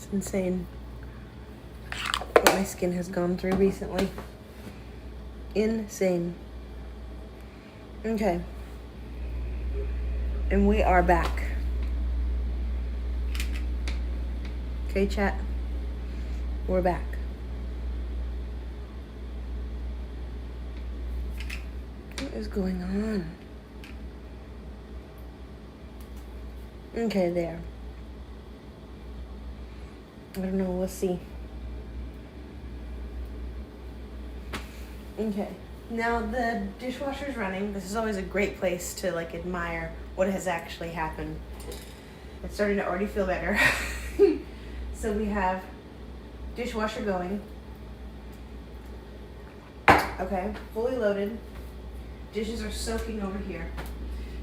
It's insane what my skin has gone through recently. Insane. Okay. And we are back. Okay, chat. We're back. What is going on? Okay, there. I don't know, we'll see. Okay, now the dishwasher's running. This is always a great place to like admire what has actually happened. It's starting to already feel better. So we have dishwasher going. Okay, fully loaded. Dishes are soaking over here.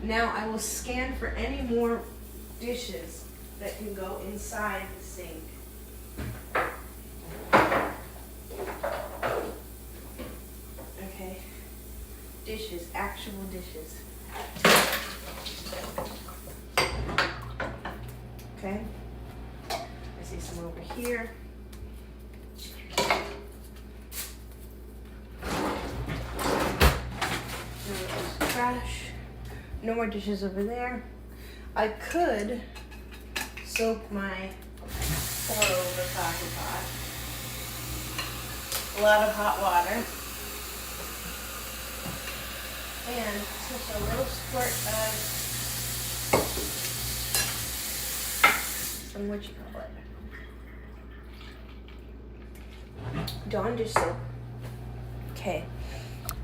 Now I will scan for any more dishes that can go inside the sink. Okay, dishes, actual dishes. Okay, I see some over here. Trash. No more dishes over there. I could soak my pour-over coffee pot. A lot of hot water. And just a little squirt of some Dawn dish soap. Okay.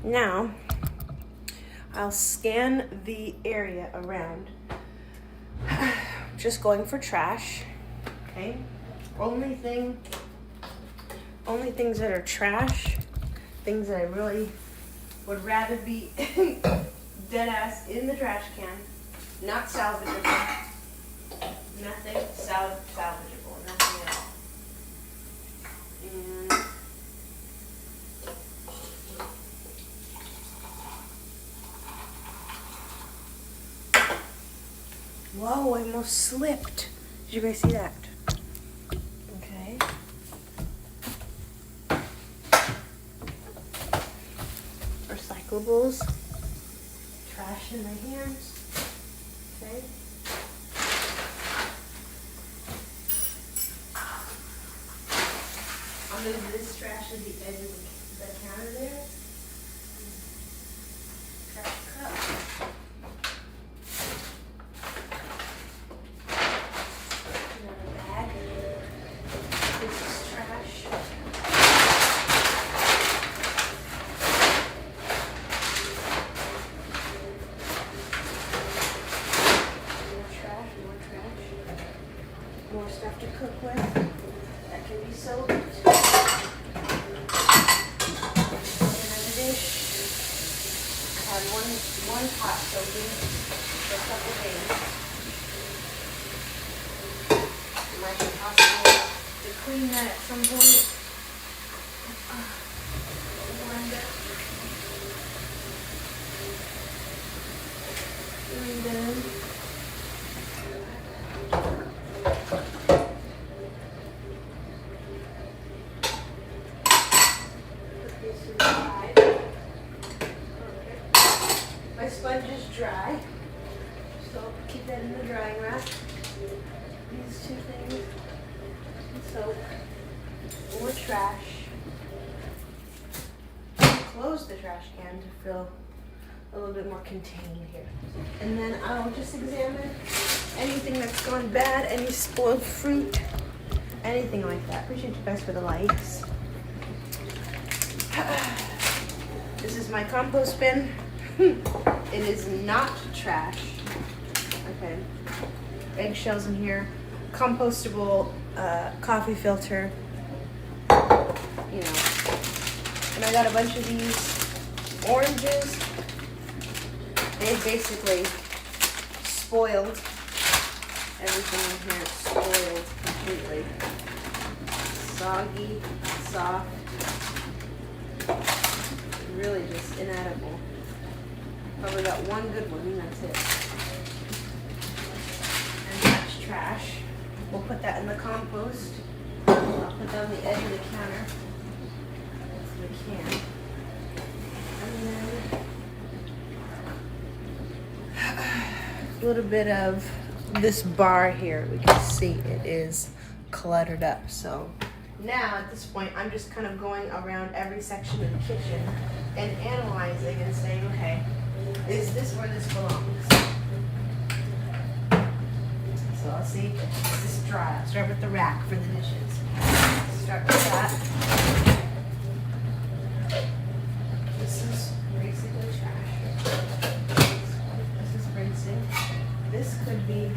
Now I'll scan the area around. Just going for trash. Okay. Only things that are trash, things that I really would rather be dead ass in the trash can, not salvageable. Nothing salvageable, nothing at all. And whoa, I almost slipped. Did you guys see that? Okay. Recyclables. Trash in my hands. Okay. I'm going to do this trash at the edge of the counter there. Trash cup. More stuff to cook with that can be soaked. Another dish. I had one pot soaking for a couple days. It might be possible to clean that at some point. And then my sponge is dry, so keep that in the drying rack. These two things, soap or trash. Close the trash can to feel a little bit more contained here. And then I'll just examine anything that's gone bad, any spoiled fruit, anything like that. Appreciate you guys for the likes. This is my compost bin. It is not trash. Okay. Eggshells in here. Compostable coffee filter. You know. And I got a bunch of these oranges. They basically spoiled everything in here. It's spoiled completely. Soggy, soft. Really just inedible. Probably got one good one, and that's it. And that's trash. We'll put that in the compost. I'll put that on the edge of the counter if we can. And then a little bit of this bar here. We can see it is cluttered up. So now at this point, I'm just kind of going around every section of the kitchen and analyzing and saying, okay, is this where this belongs? So I'll see, is this dry? I'll start with the rack for the dishes. Start with that. This is basically trash. This is rinsing. This could be,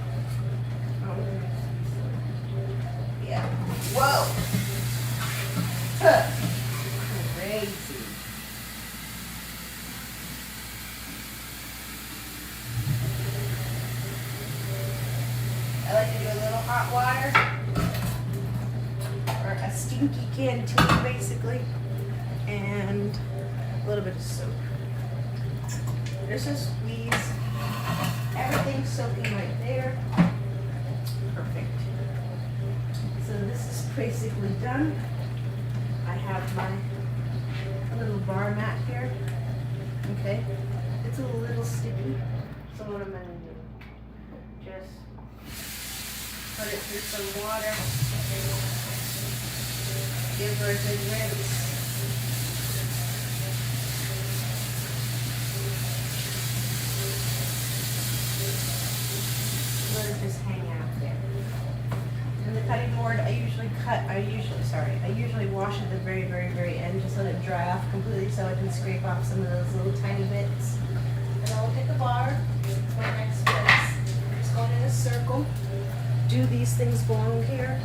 yeah. Whoa! Crazy. I like to do a little hot water or a stinky canteen basically, and a little bit of soap. There's a squeeze. Everything's soaking right there. Perfect. So this is basically done. I have my little bar mat here. Okay. It's a little sticky. So what I'm gonna do? Just put it through some water. Give her a good rinse. Let it just hang out there. And the cutting board, I usually wash at the very, very, very end, just let it dry off completely so I can scrape off some of those little tiny bits. And I'll take a bar, it's my next place. I'm just going in a circle. Do these things belong here?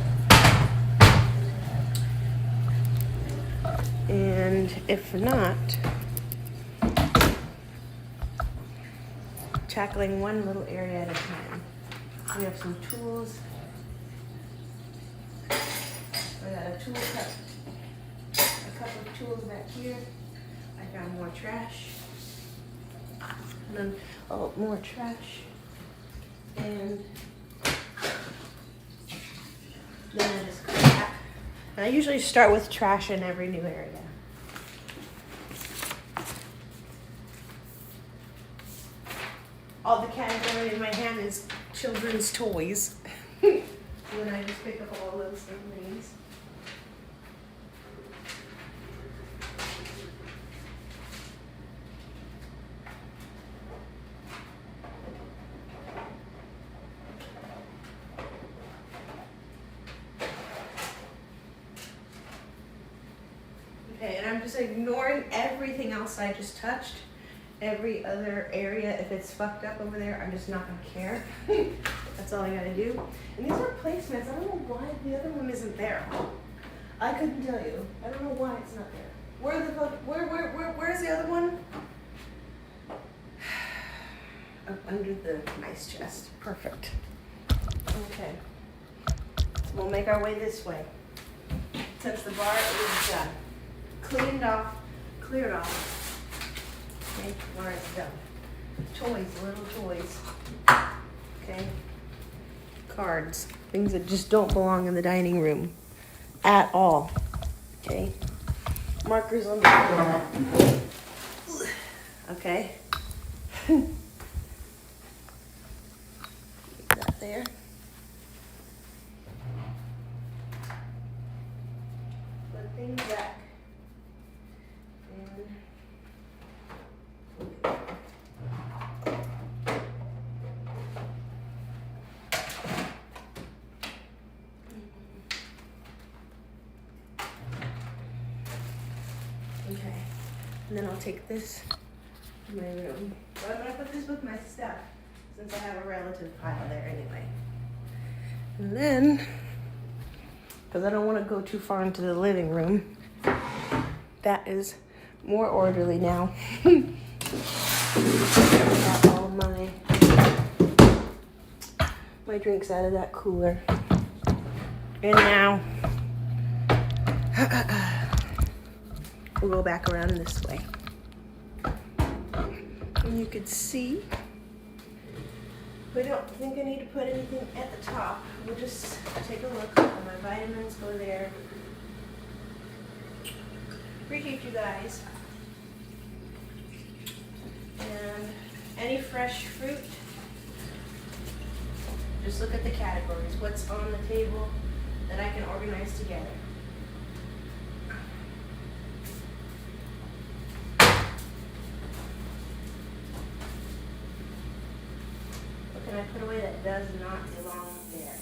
And if not, tackling one little area at a time. We have some tools. I got a tool cup, a couple of tools back here. I found more trash. And then, more trash. And then I just come back. And I usually start with trash in every new area. All the category in my hand is children's toys. And then I just pick up all those things. Okay, and I'm just ignoring everything else I just touched. Every other area, if it's fucked up over there, I'm just not gonna care. That's all I gotta do. And these are placements. I don't know why the other one isn't there. I couldn't tell you. I don't know why it's not there. Where's the other one? Up under the nice chest. Perfect. Okay. We'll make our way this way. Since the bar is done. Cleaned off, cleared off. Okay, where it's done. Toys, little toys. Okay. Cards. Things that just don't belong in the dining room at all. Okay. Markers on the floor. Okay. Keep that there. Put things back. Okay, and then I'll take this to my room. But I'm gonna put this with my stuff since I have a relative pile there anyway. And then, because I don't want to go too far into the living room, that is more orderly now. Got all my drinks out of that cooler. And now, we'll go back around this way. And you could see We don't think I need to put anything at the top. We'll just take a look. My vitamins go there. Appreciate you guys. And any fresh fruit, just look at the categories. What's on the table that I can organize together. What can I put away that does not belong there?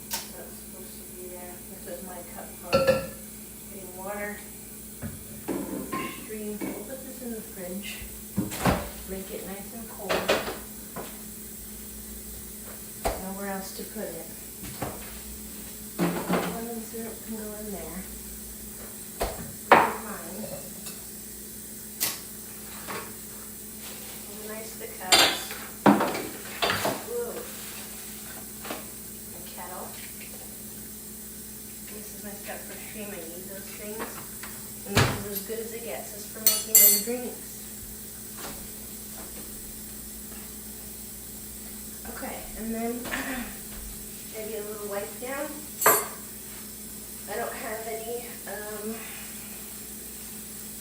That's supposed to be there. This is my cup for getting water. Stream. We'll put this in the fridge. Make it nice and cold. Nowhere else to put it. Lemon syrup can go in there. Fine. Nice the cups. Whoa. A kettle. This is my stuff for stream. I need those things. And this is as good as it gets. It's for making those drinks. Okay, and then maybe a little wipe down. I don't have any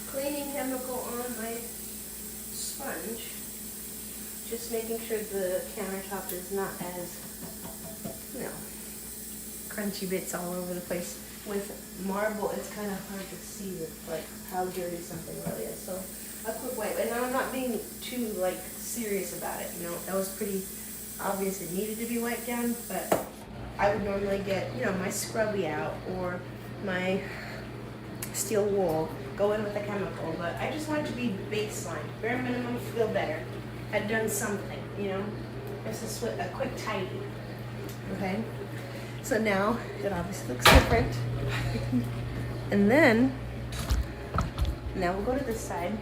cleaning chemical on my sponge. Just making sure the countertop is not as, crunchy bits all over the place. With marble, it's kind of hard to see how dirty something really is. So a quick wipe, and I'm not being too serious about it. That was pretty obvious it needed to be wiped down, but I would normally get, my scrubby out or my steel wool, go in with a chemical, but I just want it to be baseline, bare minimum, feel better. Had done something, just a quick tidy, okay? So now it obviously looks different. And then, now we'll go to this side.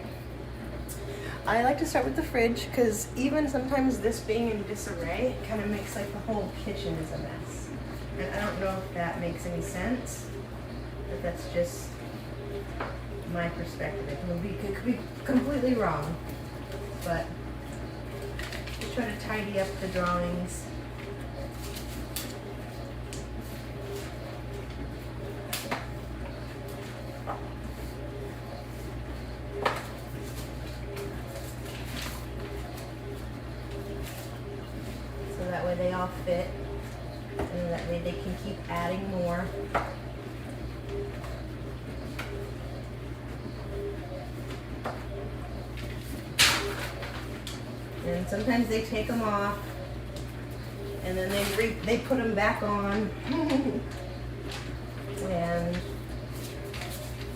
I like to start with the fridge because even sometimes this being in disarray kind of makes the whole kitchen is a mess. And I don't know if that makes any sense, but that's just my perspective. It could be completely wrong, but just try to tidy up the drawings. That way they all fit, and that way they can keep adding more. And sometimes they take them off, and then they put them back on, and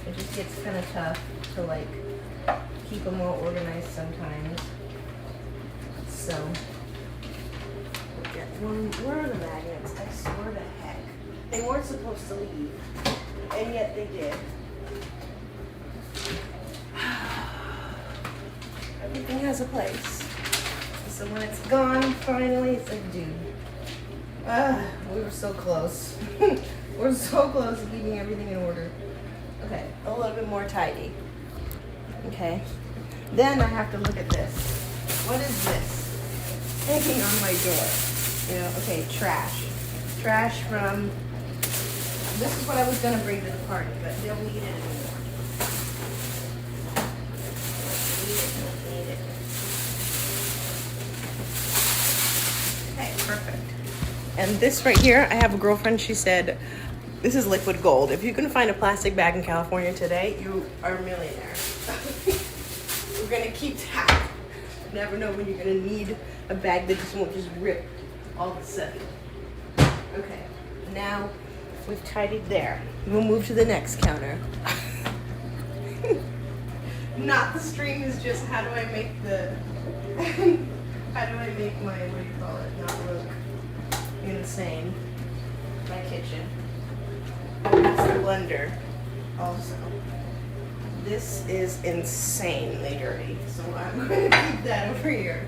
it just gets kind of tough to keep them all organized sometimes. So. Where are the magnets? I swear to heck. They weren't supposed to leave, and yet they did. Everything has a place. So when it's gone, finally, it's dude. We were so close. We're so close to keeping everything in order. Okay, a little bit more tidy. Okay. Then I have to look at this. What is this? Hanging on my door. Okay, trash. Trash from, this is what I was going to bring to the party, but they don't need it anymore. Don't need it. Okay, perfect. And this right here, I have a girlfriend, she said, this is liquid gold. If you can find a plastic bag in California today, you are a millionaire. We're going to keep that. You never know when you're going to need a bag that just won't just rip all of a sudden. Okay, now we've tidied there. We'll move to the next counter. Not the stream, is just how do I make my, what do you call it, not look insane. My kitchen. That's the blender also. This is insanely dirty, so I'm going to keep that over here.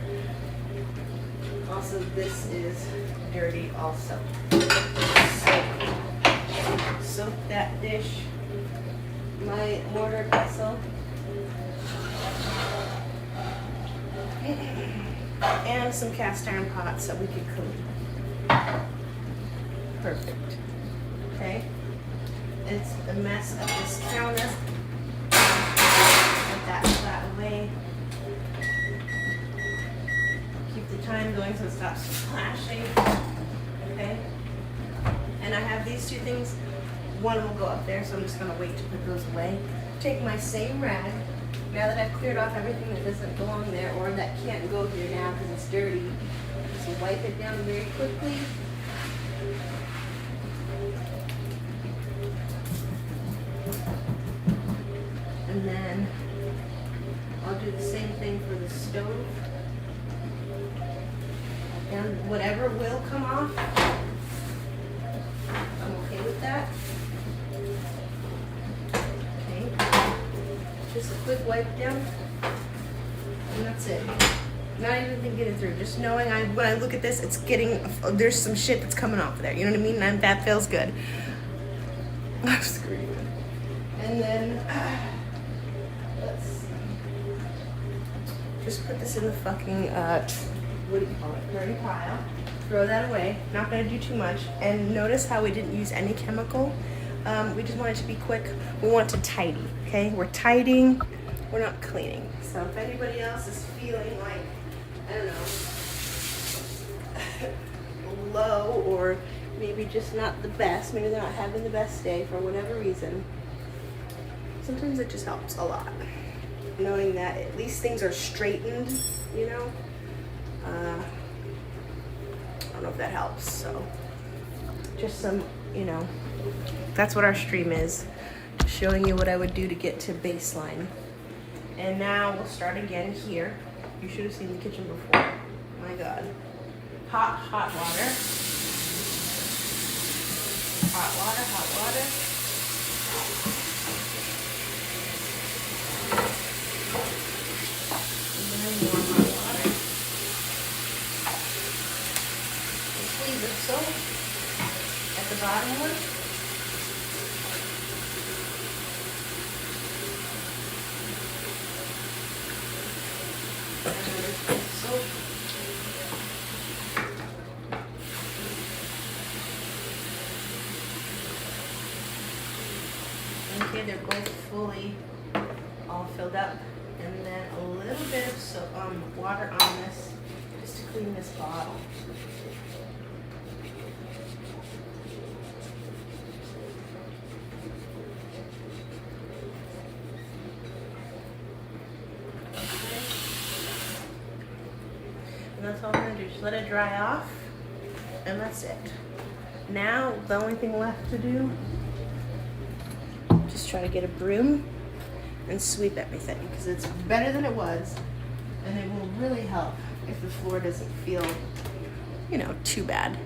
Also, this is dirty also. Soak that dish. My mortar pestle. and some cast iron pots that we could clean. Perfect. Okay. It's a mess of this counter. Put that flat away. Keep the time going so it stops splashing. Okay. And I have these two things. One will go up there, so I'm just gonna wait to put those away. Take my same rag. Now that I've cleared off everything that doesn't belong there or that can't go here now because it's dirty, just wipe it down very quickly. And then I'll do the same thing for the stove. And whatever will come off, I'm okay with that. Okay. Just a quick wipe down. And that's it. Not even thinking it through. Just knowing when I look at this, it's getting, there's some shit that's coming off there. You know what I mean? And that feels good. I'm screaming. And then, let's just put this in the fucking, what do you call it? Dirty pile. Throw that away. Not gonna do too much. And notice how we didn't use any chemical. We just want it to be quick. We want to tidy, okay? We're tidying, we're not cleaning. So if anybody else is feeling like, I don't know, low or maybe just not the best, maybe they're not having the best day for whatever reason, sometimes it just helps a lot. Knowing that at least things are straightened, you know? I don't know if that helps, so just some, you know, that's what our stream is, showing you what I would do to get to baseline. And now we'll start again here. You should have seen the kitchen before. My God. Hot water. Hot water, hot water. And then more hot water. The sleeves of soap at the bottom one. Okay, they're both fully all filled up, and then a little bit of water on this just to clean this bottle. And that's all I'm gonna do, just let it dry off, and that's it. Now, the only thing left to do, just try to get a broom and sweep everything, because it's better than it was, and it will really help if the floor doesn't feel, you know, too bad.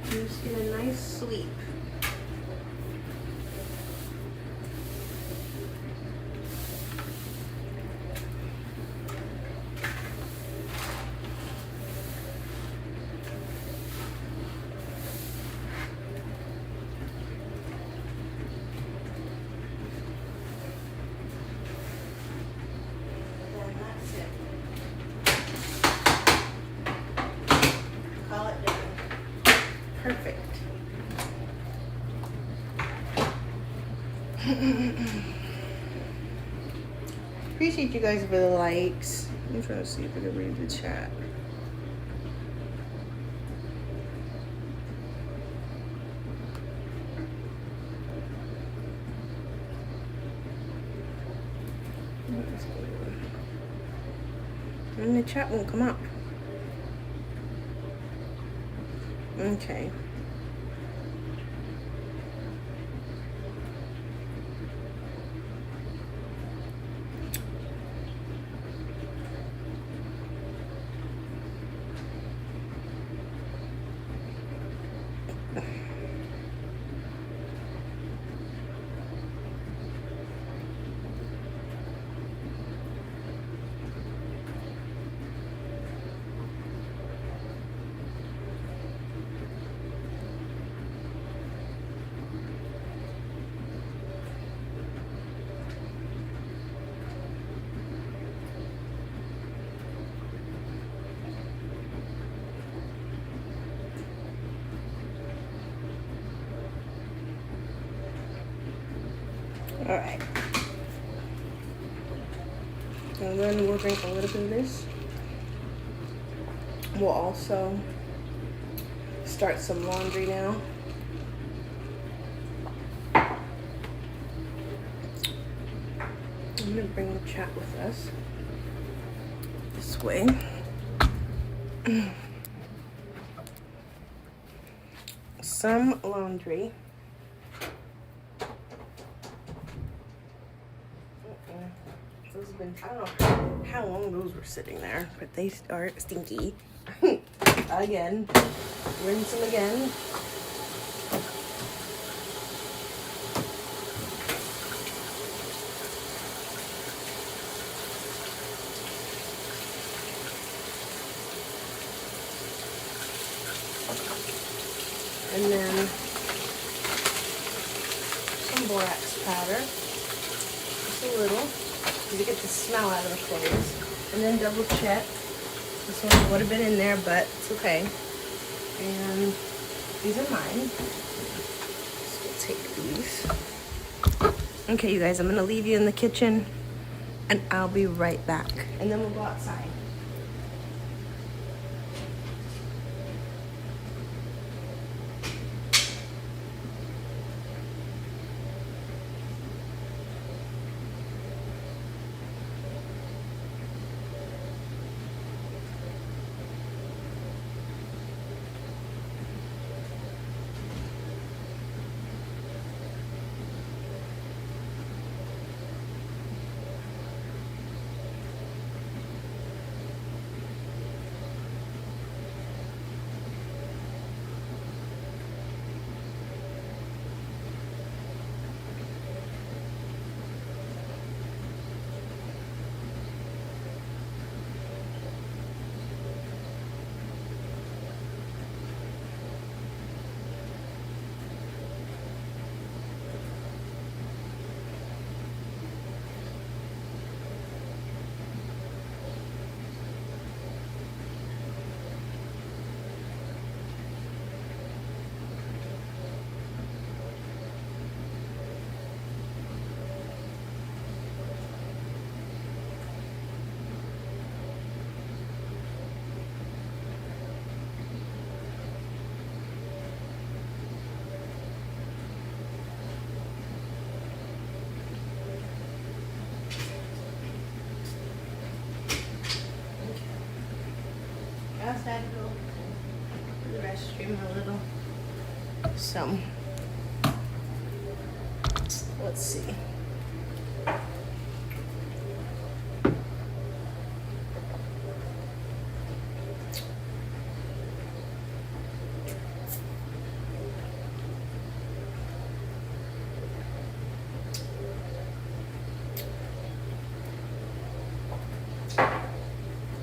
Just get a nice sweep. And that's it. Call it done. Perfect. Appreciate you guys for the likes. I'm trying to see if I can read the chat. Let's go And the chat won't come up. Okay. All right. And then we'll drink a little bit of this. We'll also start some laundry now. I'm gonna bring the chat with us this way. Some laundry. Those have been, I don't know how long those were sitting there, but they are stinky. Again, rinse them again. And then some borax powder, just a little, to get the smell out of the clothes. And then double check. This one would have been in there, but it's okay. And these are mine. So we'll take these. Okay, you guys, I'm gonna leave you in the kitchen and I'll be right back. And then we'll go outside. I also had to go to the restroom a little. So, let's see.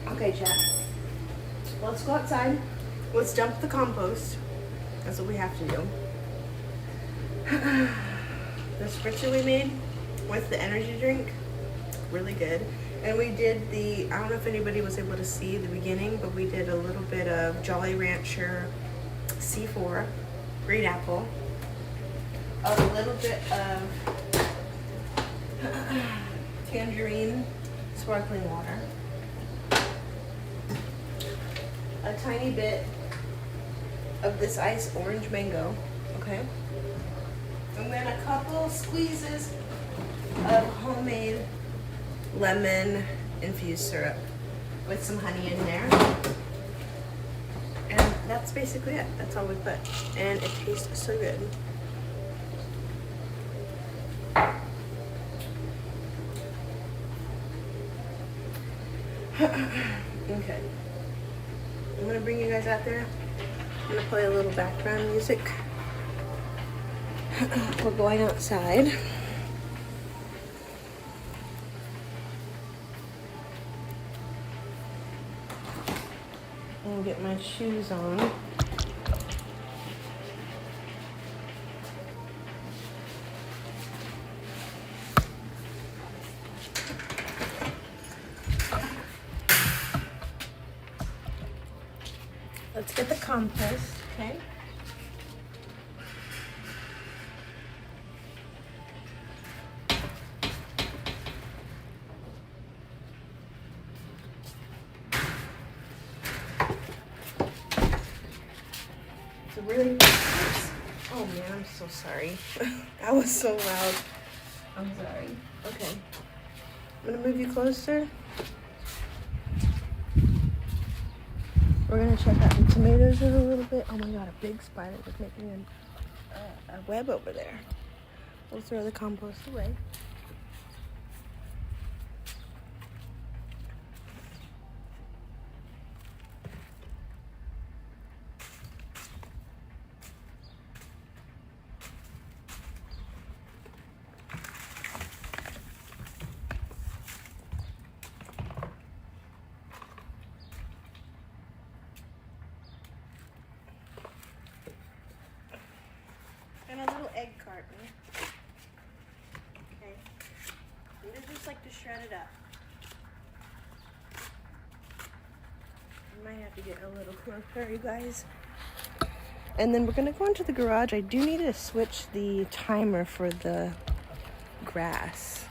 Okay, chat. Let's go outside. Let's dump the compost. That's what we have to do. The spritzer we made with the energy drink, really good. And we did the, I don't know if anybody was able to see the beginning, but we did a little bit of Jolly Rancher C4, green apple, a little bit of tangerine sparkling water, a tiny bit of this ice orange mango, okay? And then a couple squeezes of homemade lemon infused syrup. with some honey in there. And that's basically it. That's all we put. And it tastes so good. Okay. I'm gonna bring you guys out there. I'm gonna play a little background music. We're going outside. And get my shoes on. Let's get the compost, okay? It's really, oh man, I'm so sorry. That was so loud. I'm sorry. Okay. I'm gonna move you closer. We're gonna check out the tomatoes in a little bit. Oh my god, a big spider was making a web over there. We'll throw the compost away. And a little egg carton. Okay. And I just like to shred it up. I might have to get a little closer, you guys. And then we're gonna go into the garage. I do need to switch the timer for the grass.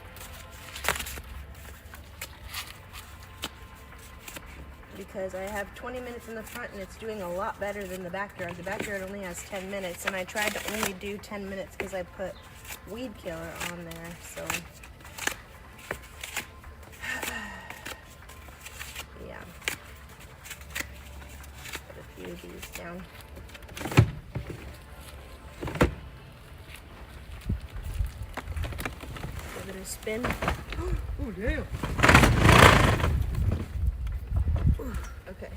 Because I have 20 minutes in the front and it's doing a lot better than the backyard. The backyard only has 10 minutes and I tried to only do 10 minutes because I put weed killer on there, so. Yeah. Put a few of these down. Give it a spin. Oh, damn. Okay.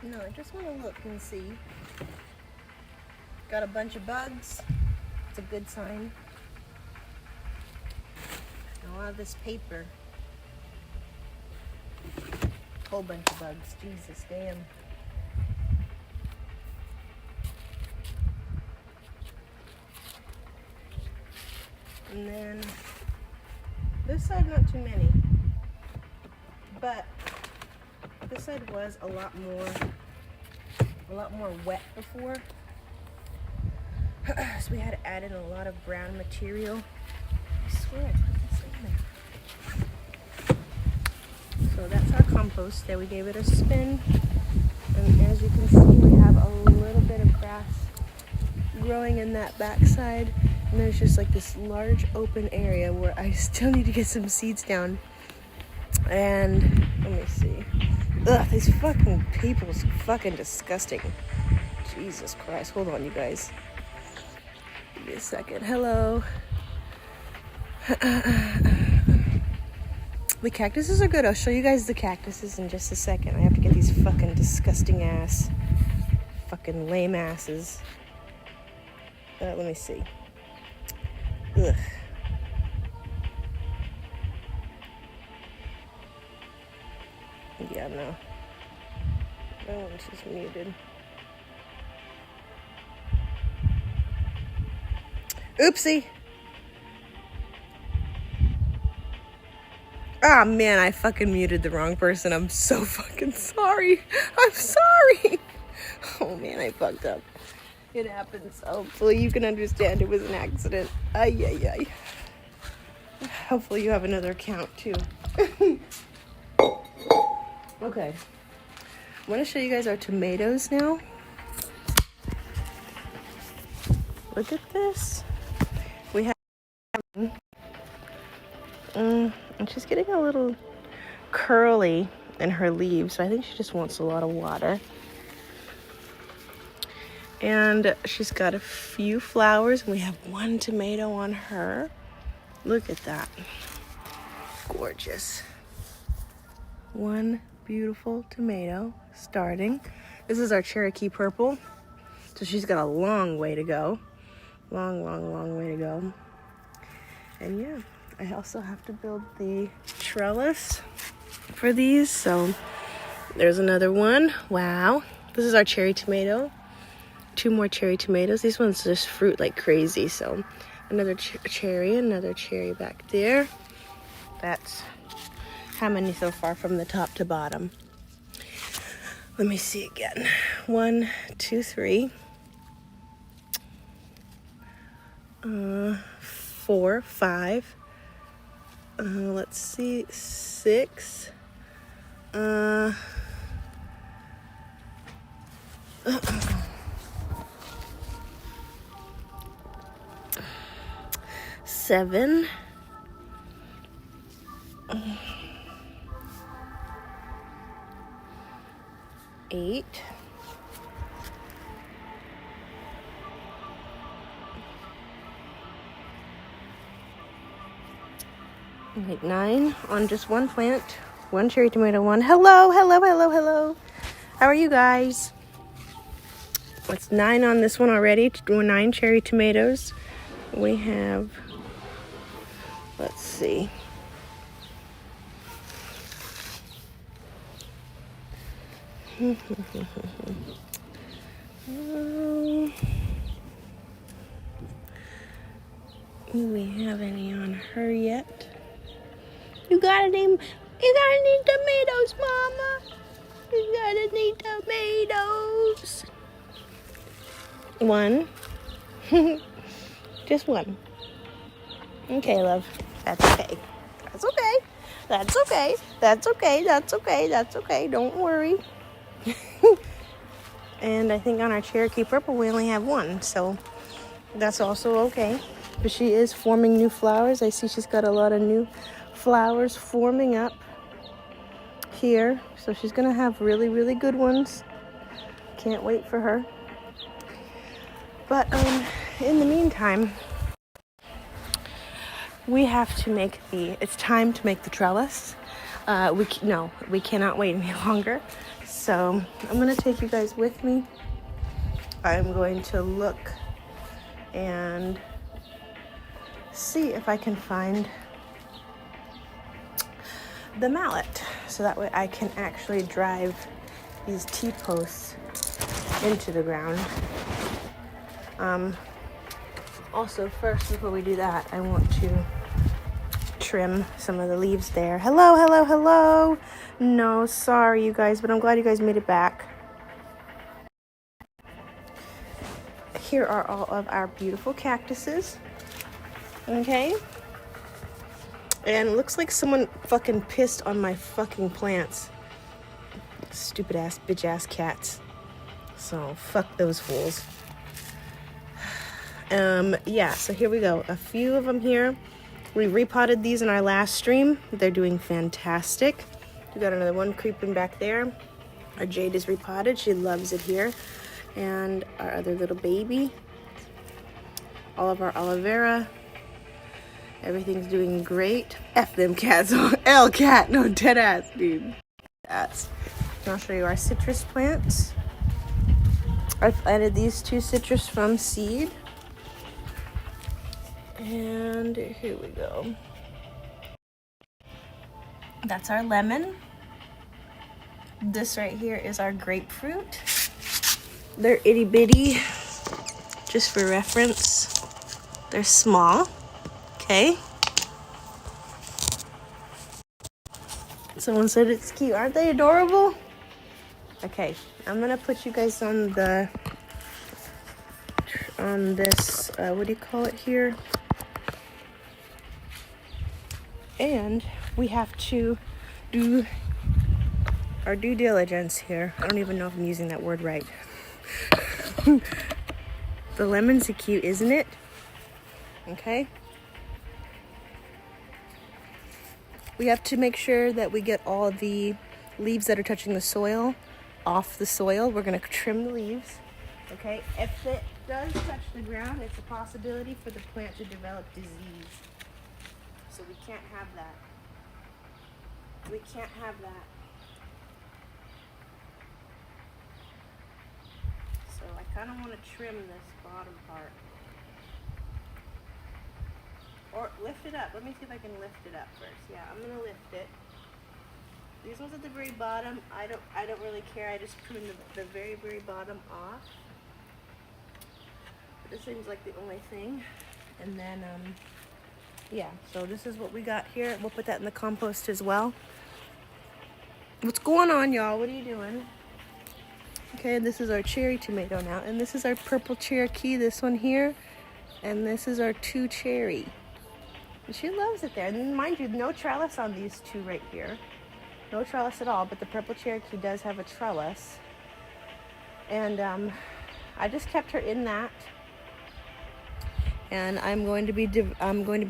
No, I just want to look and see. Got a bunch of bugs. It's a good sign. A lot of this paper. Whole bunch of bugs. Jesus, damn. And then this side, not too many. But this side was a lot more wet before. So we had to add in a lot of brown material. I swear I put this in there. So that's our compost there. We gave it a spin. And as you can see, we have a little bit of grass growing in that backside. And there's just like this large open area where I still need to get some seeds down. And let me see. Ugh, these fucking people is fucking disgusting. Jesus Christ. Hold on, you guys. Give me a second. Hello. The cactuses are good. I'll show you guys the cactuses in just a second. I have to get these fucking disgusting ass, fucking lame asses Let me see. Ugh. Yeah, no. That one's just muted. Oopsie. Ah, man, I fucking muted the wrong person. I'm so fucking sorry. I'm sorry. Oh, man, I fucked up. It happens. Hopefully you can understand it was an accident. Ay, ay, ay. Hopefully you have another account, too. Okay. I want to show you guys our tomatoes now. Look at this. We have... and she's getting a little curly in her leaves, so I think she just wants a lot of water. And she's got a few flowers, and we have one tomato on her. Look at that. Gorgeous. One beautiful tomato starting. This is our Cherokee Purple. So she's got a long way to go. Long, long, long way to go. And yeah, I also have to build the trellis for these. So there's another one. Wow. This is our cherry tomato. 2 more cherry tomatoes. These ones just fruit like crazy. So another cherry, another cherry back there. That's how many so far from the top to bottom. Let me see again. 1, 2, 3. 4, 5. Let's see, 6. 7. 8. 9 on just one plant. 1 cherry tomato, 1. Hello, hello, hello, hello. How are you guys? It's 9 on this one already. 9 cherry tomatoes. We have, let's see. Do we have any on her yet? You gotta need tomatoes, Mama. You gotta need tomatoes. 1. Just 1. Okay, love. That's okay. That's okay. That's okay. That's okay. That's okay. That's okay. Don't worry. And I think on our Cherokee Purple we only have 1, so that's also okay. But she is forming new flowers. I see she's got a lot of new flowers forming up here. So she's gonna have really, really good ones. Can't wait for her. But in the meantime, we have to make it's time to make the trellis. We cannot wait any longer. So I'm gonna take you guys with me. I'm going to look and see if I can find the mallet, so that way I can actually drive these T-posts into the ground. Also, first, before we do that, I want to trim some of the leaves there. Hello, hello, hello. No, sorry, you guys, but I'm glad you guys made it back. Here are all of our beautiful cactuses. Okay. And it looks like someone fucking pissed on my fucking plants. Stupid ass, bitch ass cats. So, fuck those fools. Yeah, so here we go. A few of them here. We repotted these in our last stream. They're doing fantastic. We got another one creeping back there. Our jade is repotted. She loves it here. And our other little baby. All of our aloe vera. Everything's doing great. F them cats. L cat. No, dead ass, dude. Ass. And I'll show you our citrus plants. I planted these 2 citrus from seed. And here we go. That's our lemon. This right here is our grapefruit. They're itty bitty, just for reference. They're small, okay? Someone said it's cute. Aren't they adorable? Okay, I'm gonna put you guys on this, what do you call it here? And we have to do our due diligence here. I don't even know if I'm using that word right. The lemons are cute, isn't it? Okay. We have to make sure that we get all the leaves that are touching the soil off the soil. We're gonna trim the leaves, okay? If it does touch the ground, it's a possibility for the plant to develop disease. So we can't have that. We can't have that. So I kind of want to trim this bottom part. Or lift it up. Let me see if I can lift it up first. Yeah, I'm gonna lift it. These ones at the very bottom, I don't really care. I just prune the very, very bottom off. But this seems like the only thing. And then, yeah, so this is what we got here. We'll put that in the compost as well. What's going on, y'all? What are you doing? Okay, this is our cherry tomato now. And this is our purple Cherokee, this one here. And this is our 2 cherry. And she loves it there. And mind you, no trellis on these 2 right here. No trellis at all, but the purple Cherokee does have a trellis. And I just kept her in that. And I'm going to be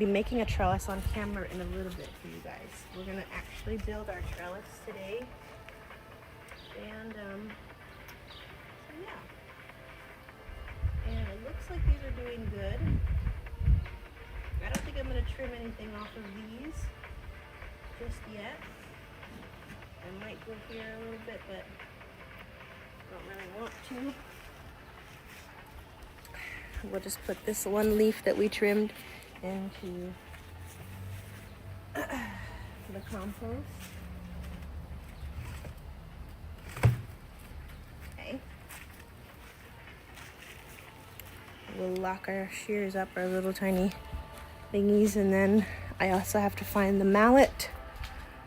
making a trellis on camera in a little bit for you guys. We're going to actually build our trellis today. And so yeah. And it looks like these are doing good. I don't think I'm going to trim anything off of these just yet. I might go here a little bit, but I don't really want to. We'll just put this one leaf that we trimmed into the compost. Okay. We'll lock our shears up, our little tiny thingies, and then I also have to find the mallet.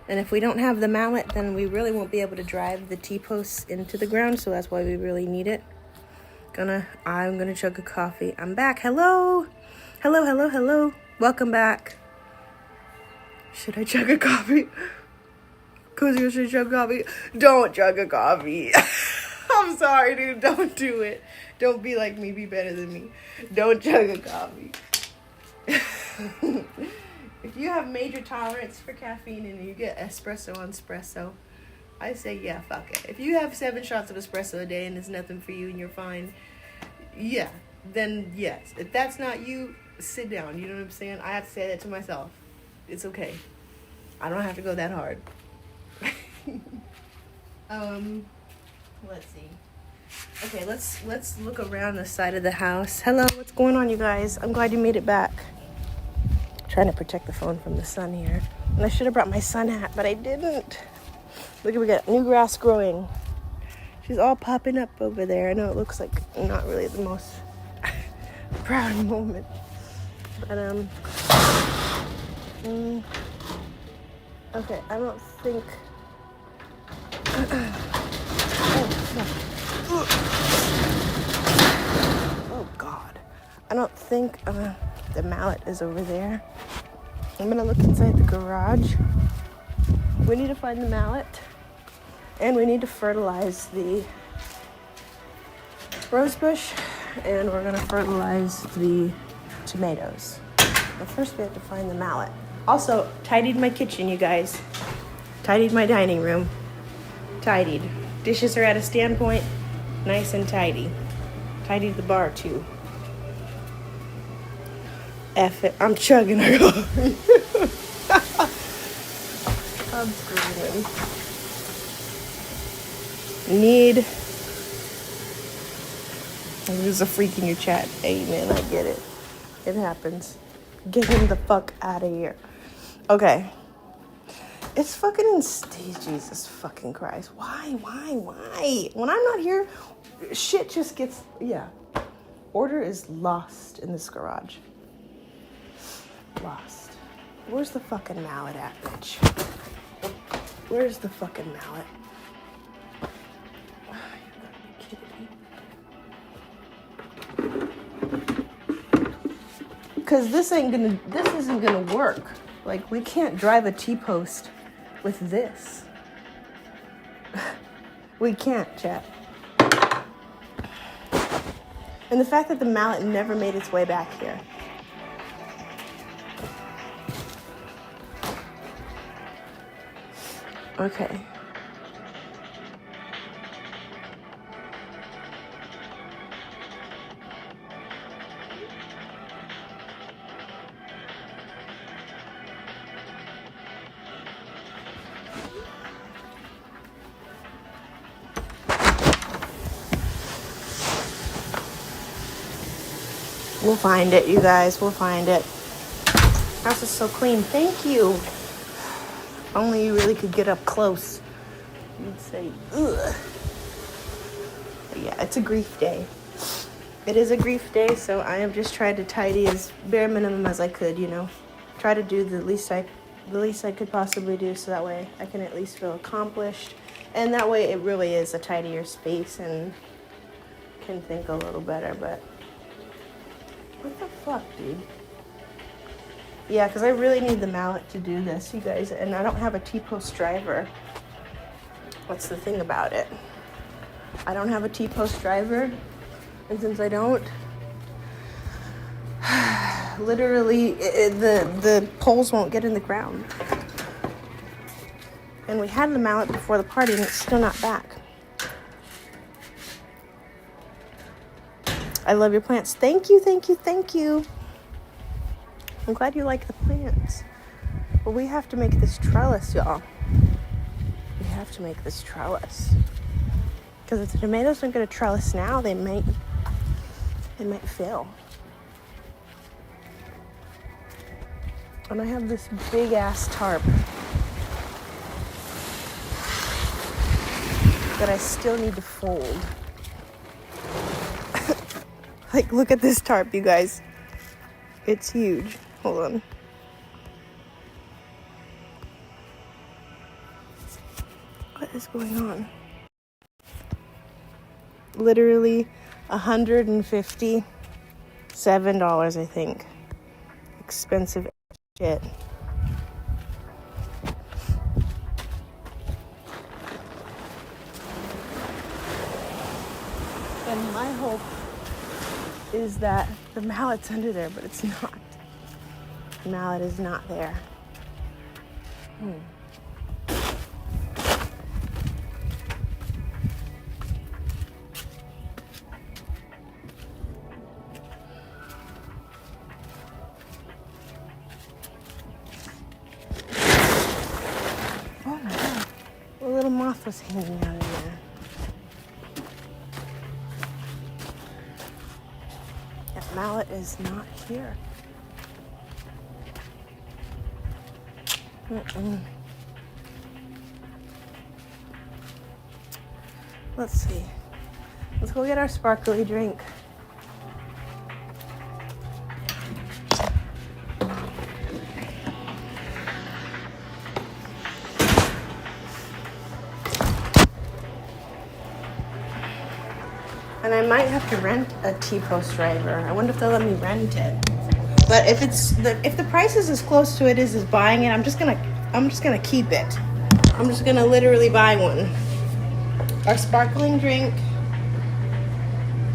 And if we don't have the mallet, then we really won't be able to drive the T-posts into the ground, so that's why we really need it. I'm gonna chug a coffee. I'm back. Hello. Hello. Welcome back. Should I chug a coffee? Cause you should chug coffee. Don't chug a coffee. I'm sorry, dude. Don't do it. Don't be like me. Be better than me. Don't chug a coffee. If you have major tolerance for caffeine and you get espresso on espresso, I say, yeah, fuck it. If you have 7 shots of espresso a day and it's nothing for you and you're fine, yeah, then yes. If that's not you, sit down. You know what I'm saying? I have to say that to myself. It's okay. I don't have to go that hard. Let's see. Okay, let's look around the side of the house. Hello, what's going on, you guys? I'm glad you made it back. I'm trying to protect the phone from the sun here. And I should have brought my sun hat, but I didn't. Look, we got new grass growing. She's all popping up over there. I know it looks like not really the most proud moment. But, okay, I don't think... Oh, God. I don't think the mallet is over there. I'm gonna look inside the garage. We need to find the mallet. And we need to fertilize the rose bush, and we're gonna fertilize the tomatoes. But first we have to find the mallet. Also, tidied my kitchen, you guys. Tidied my dining room. Tidied. Dishes are at a standpoint, nice and tidy. Tidied the bar too. F it, I'm chugging her coffee. I'm screaming. There's a freak in your chat. Amen, I get it. It happens. Get him the fuck out of here. Okay. It's fucking Jesus fucking Christ. Why? When I'm not here, shit just gets, yeah. Order is lost in this garage. Lost. Where's the fucking mallet at, bitch? Where's the fucking mallet? Oh, you gotta be kidding me. Because this isn't gonna work. Like, we can't drive a T-post with this. We can't, chat. And the fact that the mallet never made its way back here. Okay. We'll find it, you guys. We'll find it. House is so clean. Thank you. If only you really could get up close. You'd say, ugh. But yeah, it's a grief day. It is a grief day, so I have just tried to tidy as bare minimum as I could, you know. Try to do the least I could possibly do, so that way I can at least feel accomplished. And that way it really is a tidier space and can think a little better, but what the fuck, dude? Yeah, because I really need the mallet to do this, you guys, and I don't have a T-post driver. What's the thing about it? I don't have a T-post driver, and since I don't, literally, the poles won't get in the ground. And we had the mallet before the party, and it's still not back. I love your plants. Thank you, thank you, thank you. I'm glad you like the plants. But we have to make this trellis, y'all. We have to make this trellis. Because if the tomatoes don't get a trellis now, they might fail. And I have this big ass tarp that I still need to fold. Like, look at this tarp, you guys. It's huge. Hold on. What is going on? Literally $157, I think. Expensive shit. And my hope is that the mallet's under there, but it's not. The mallet is not there. Oh my God. A little moth was hanging out in there. That mallet is not here. Let's see. Let's go get our sparkly drink. And I might have to rent a T-post driver. I wonder if they'll let me rent it. But if the price is as close to it as buying it, I'm just gonna keep it. I'm just gonna literally buy one. Our sparkling drink.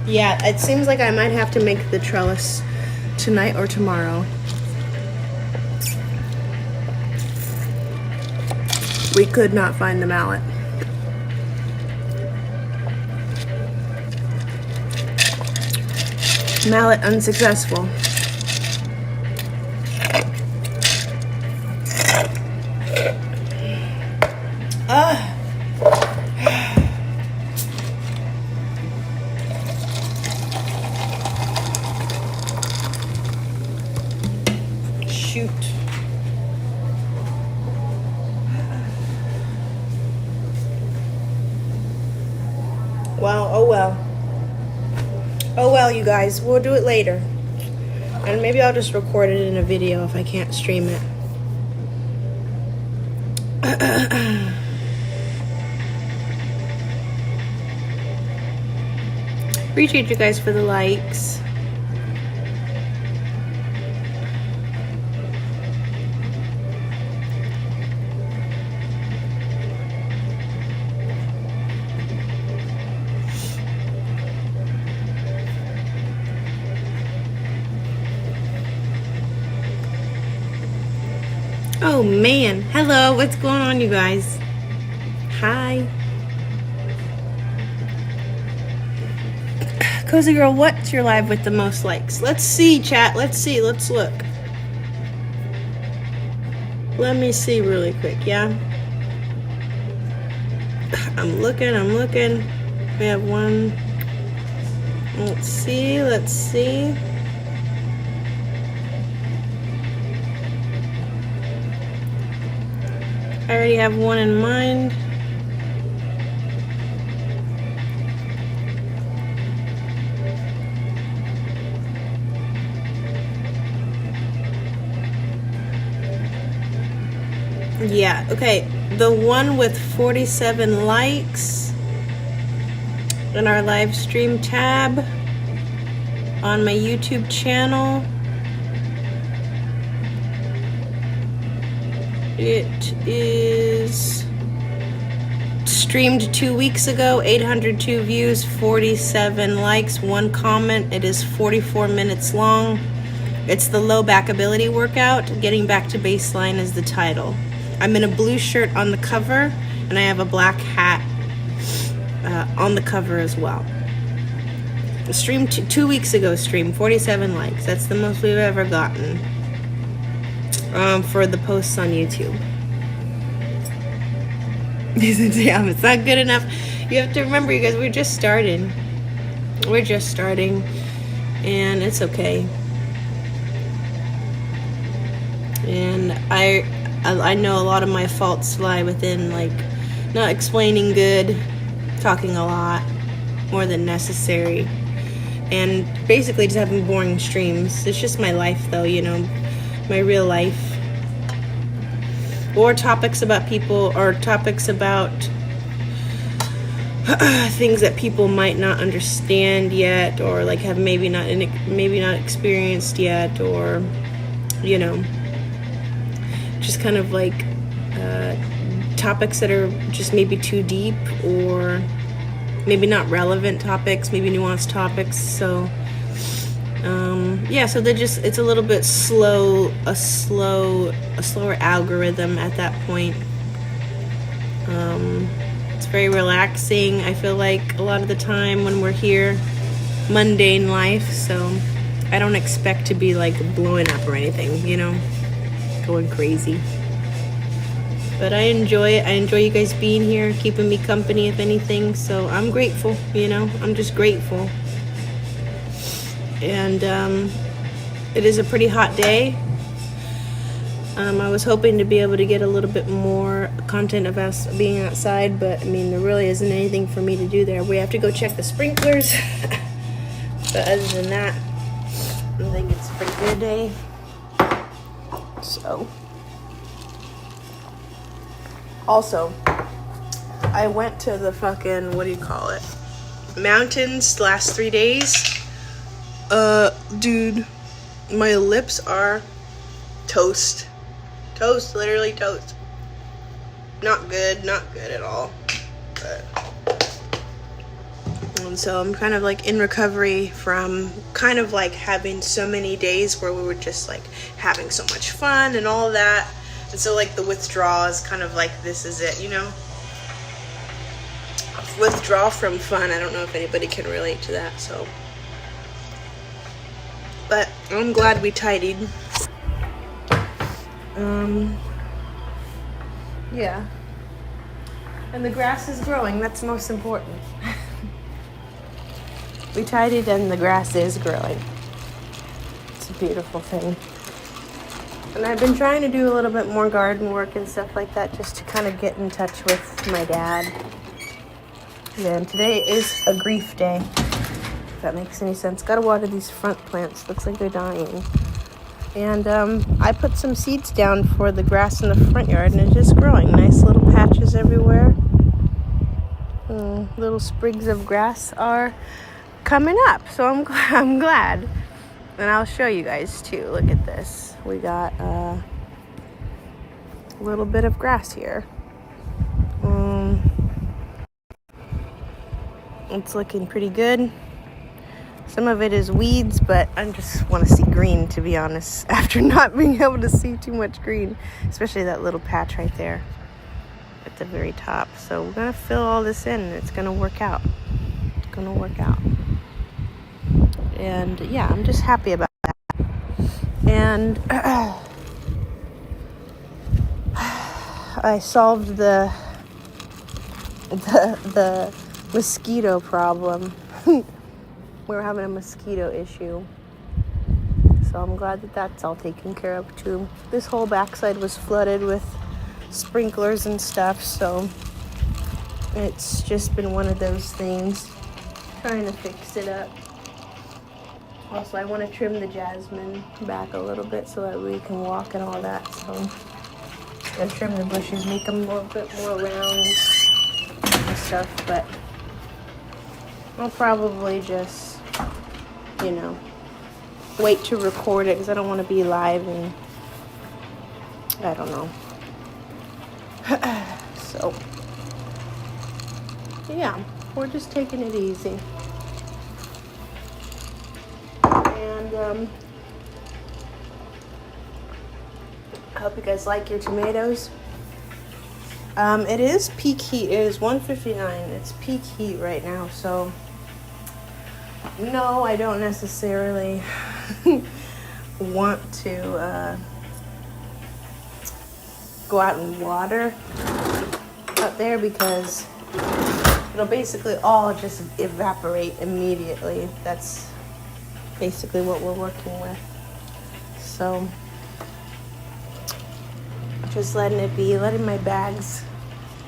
Yeah, it seems like I might have to make the trellis tonight or tomorrow. We could not find the mallet. Mallet unsuccessful. shoot. Well, oh well. Oh well, you guys. We'll do it later. And maybe I'll just record it in a video if I can't stream it. Appreciate you guys for the likes. Oh man, hello, what's going on, you guys? Hi. Cozy Girl, what's your live with the most likes? Let's see, chat, let's see, let's look. Let me see really quick, yeah? I'm looking. We have one. Let's see. I already have one in mind. Yeah, okay. The one with 47 likes in our live stream tab on my YouTube channel. It is streamed 2 weeks ago, 802 views, 47 likes, 1 comment. It is 44 minutes long. It's the low back ability workout. Getting back to baseline is the title. I'm in a blue shirt on the cover, and I have a black hat on the cover as well. The stream 2 weeks ago, 47 likes. That's the most we've ever gotten. For the posts on YouTube. Damn, it's not good enough. You have to remember, you guys, we're just starting. And it's okay. And I know a lot of my faults lie within, like, not explaining good, talking a lot, more than necessary, and basically just having boring streams. It's just my life, though, you know, my real life. Or topics about people, or topics about things that people might not understand yet, or like have maybe not experienced yet, or, you know, just kind of like topics that are just maybe too deep, or maybe not relevant topics, maybe nuanced topics. So yeah, so it's a little bit slow, a slower algorithm at that point. It's very relaxing, I feel like, a lot of the time when we're here, mundane life, so I don't expect to be like blowing up or anything, you know, going crazy. But I enjoy it. I enjoy you guys being here, keeping me company, if anything, so I'm grateful, you know, I'm just grateful. And it is a pretty hot day. I was hoping to be able to get a little bit more content of us being outside, but I mean, there really isn't anything for me to do there. We have to go check the sprinklers. But other than that, I think it's a pretty good day. So, also, I went to the fucking, what do you call it, mountains last 3 days. Dude, my lips are toast. Toast, literally toast. Not good at all. But, and so I'm kind of like in recovery from kind of like having so many days where we were just like having so much fun and all of that. And so like the withdrawal is kind of like, this is it, you know? Withdraw from fun. I don't know if anybody can relate to that, so. But I'm glad we tidied. Yeah. And the grass is growing. That's most important. We tidied and the grass is growing. It's a beautiful thing. And I've been trying to do a little bit more garden work and stuff like that just to kind of get in touch with my dad. And today is a grief day, if that makes any sense. Gotta water these front plants. Looks like they're dying. And I put some seeds down for the grass in the front yard, and it's just growing. Nice little patches everywhere. Little sprigs of grass are coming up, so I'm glad. And I'll show you guys too. Look at this. We got a little bit of grass here. It's looking pretty good. Some of it is weeds, but I just want to see green, to be honest, after not being able to see too much green, especially that little patch right there at the very top. So we're going to fill all this in, and it's going to work out. It's going to work out. And yeah, I'm just happy about that. And I solved the mosquito problem. We were having a mosquito issue. So I'm glad that that's all taken care of too. This whole backside was flooded with sprinklers and stuff, so it's just been one of those things. Trying to fix it up. Also, I want to trim the jasmine back a little bit so that we can walk and all that. So and trim the bushes, make them a little bit more round and stuff, but I'll probably just, wait to record it because I don't want to be live and I don't know. So, yeah, we're just taking it easy. And I hope you guys like your tomatoes. It is peak heat. It is 1:59. It's peak heat right now, so no, I don't necessarily want to go out and water up there because it'll basically all just evaporate immediately. That's basically what we're working with. So just letting it be, letting my bags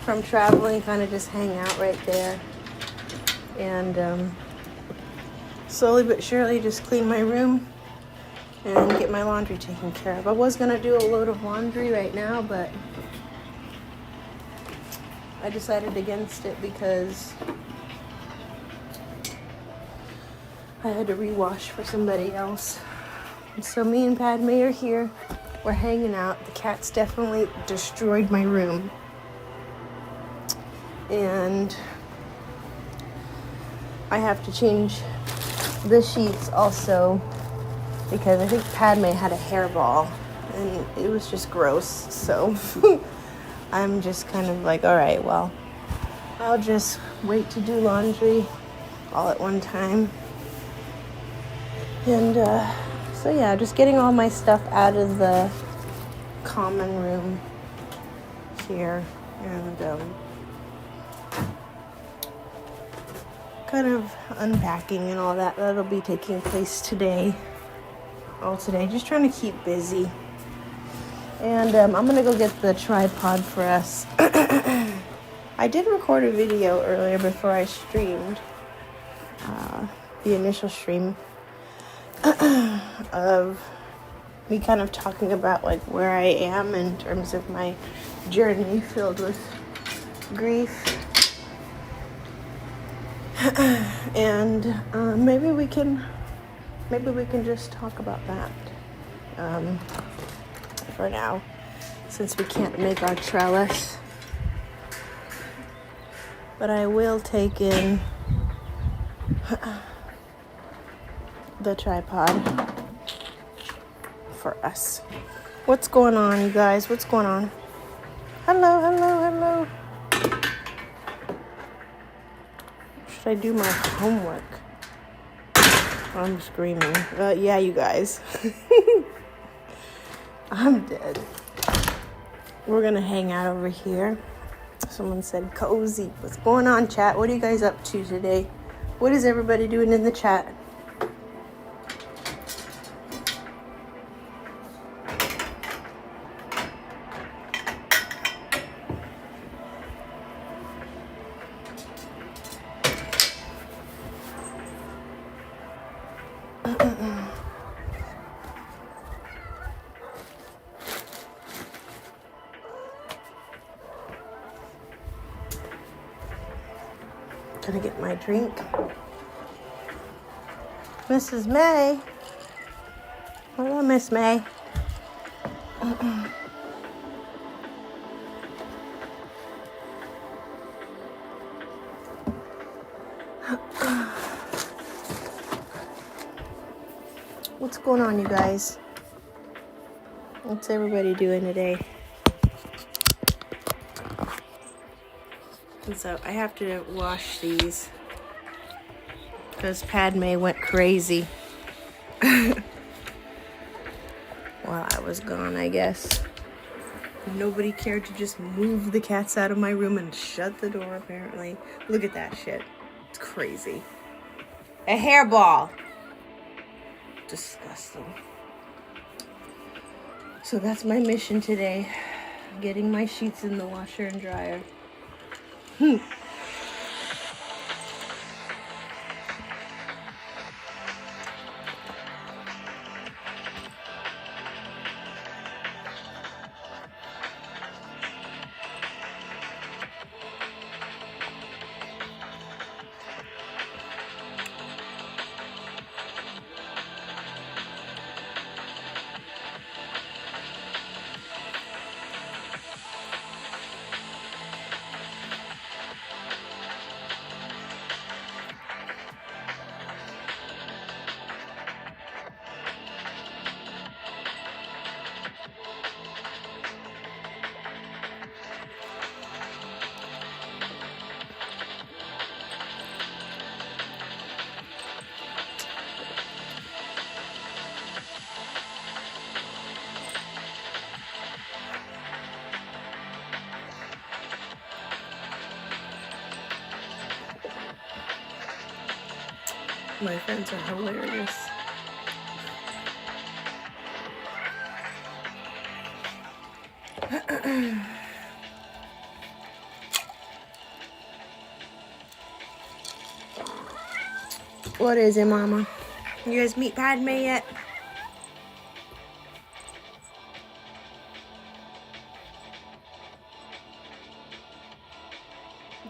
from traveling kind of just hang out right there. And slowly but surely just clean my room and get my laundry taken care of. I was going to do a load of laundry right now, but I decided against it because I had to rewash for somebody else. And so me and Padme are here. We're hanging out. The cats definitely destroyed my room. And I have to change the sheets also because I think Padme had a hairball and it was just gross. So I'm just kind of like, all right, well, I'll just wait to do laundry all at one time. And so yeah, just getting all my stuff out of the common room here and kind of unpacking and all that. That'll be taking place today. All today. Just trying to keep busy. And I'm going to go get the tripod for us. I did record a video earlier before I streamed. The initial stream. Of me kind of talking about like where I am in terms of my journey filled with grief. And maybe we can just talk about that for now, since we can't make our trellis. But I will take in the tripod for us. What's going on, you guys? What's going on? Hello. Should I do my homework? I'm screaming. Yeah, you guys. I'm dead. We're gonna hang out over here. Someone said cozy. What's going on, chat? What are you guys up to today? What is everybody doing in the chat? Gonna get my drink. Mrs. May. Hello, Miss May. What's going on, you guys? What's everybody doing today? And so I have to wash these because Padme went crazy while I was gone, I guess. Nobody cared to just move the cats out of my room and shut the door, apparently. Look at that shit. It's crazy. A hairball. Disgusting. So that's my mission today. Getting my sheets in the washer and dryer. My friends are hilarious. What is it, Mama? You guys meet Padme yet?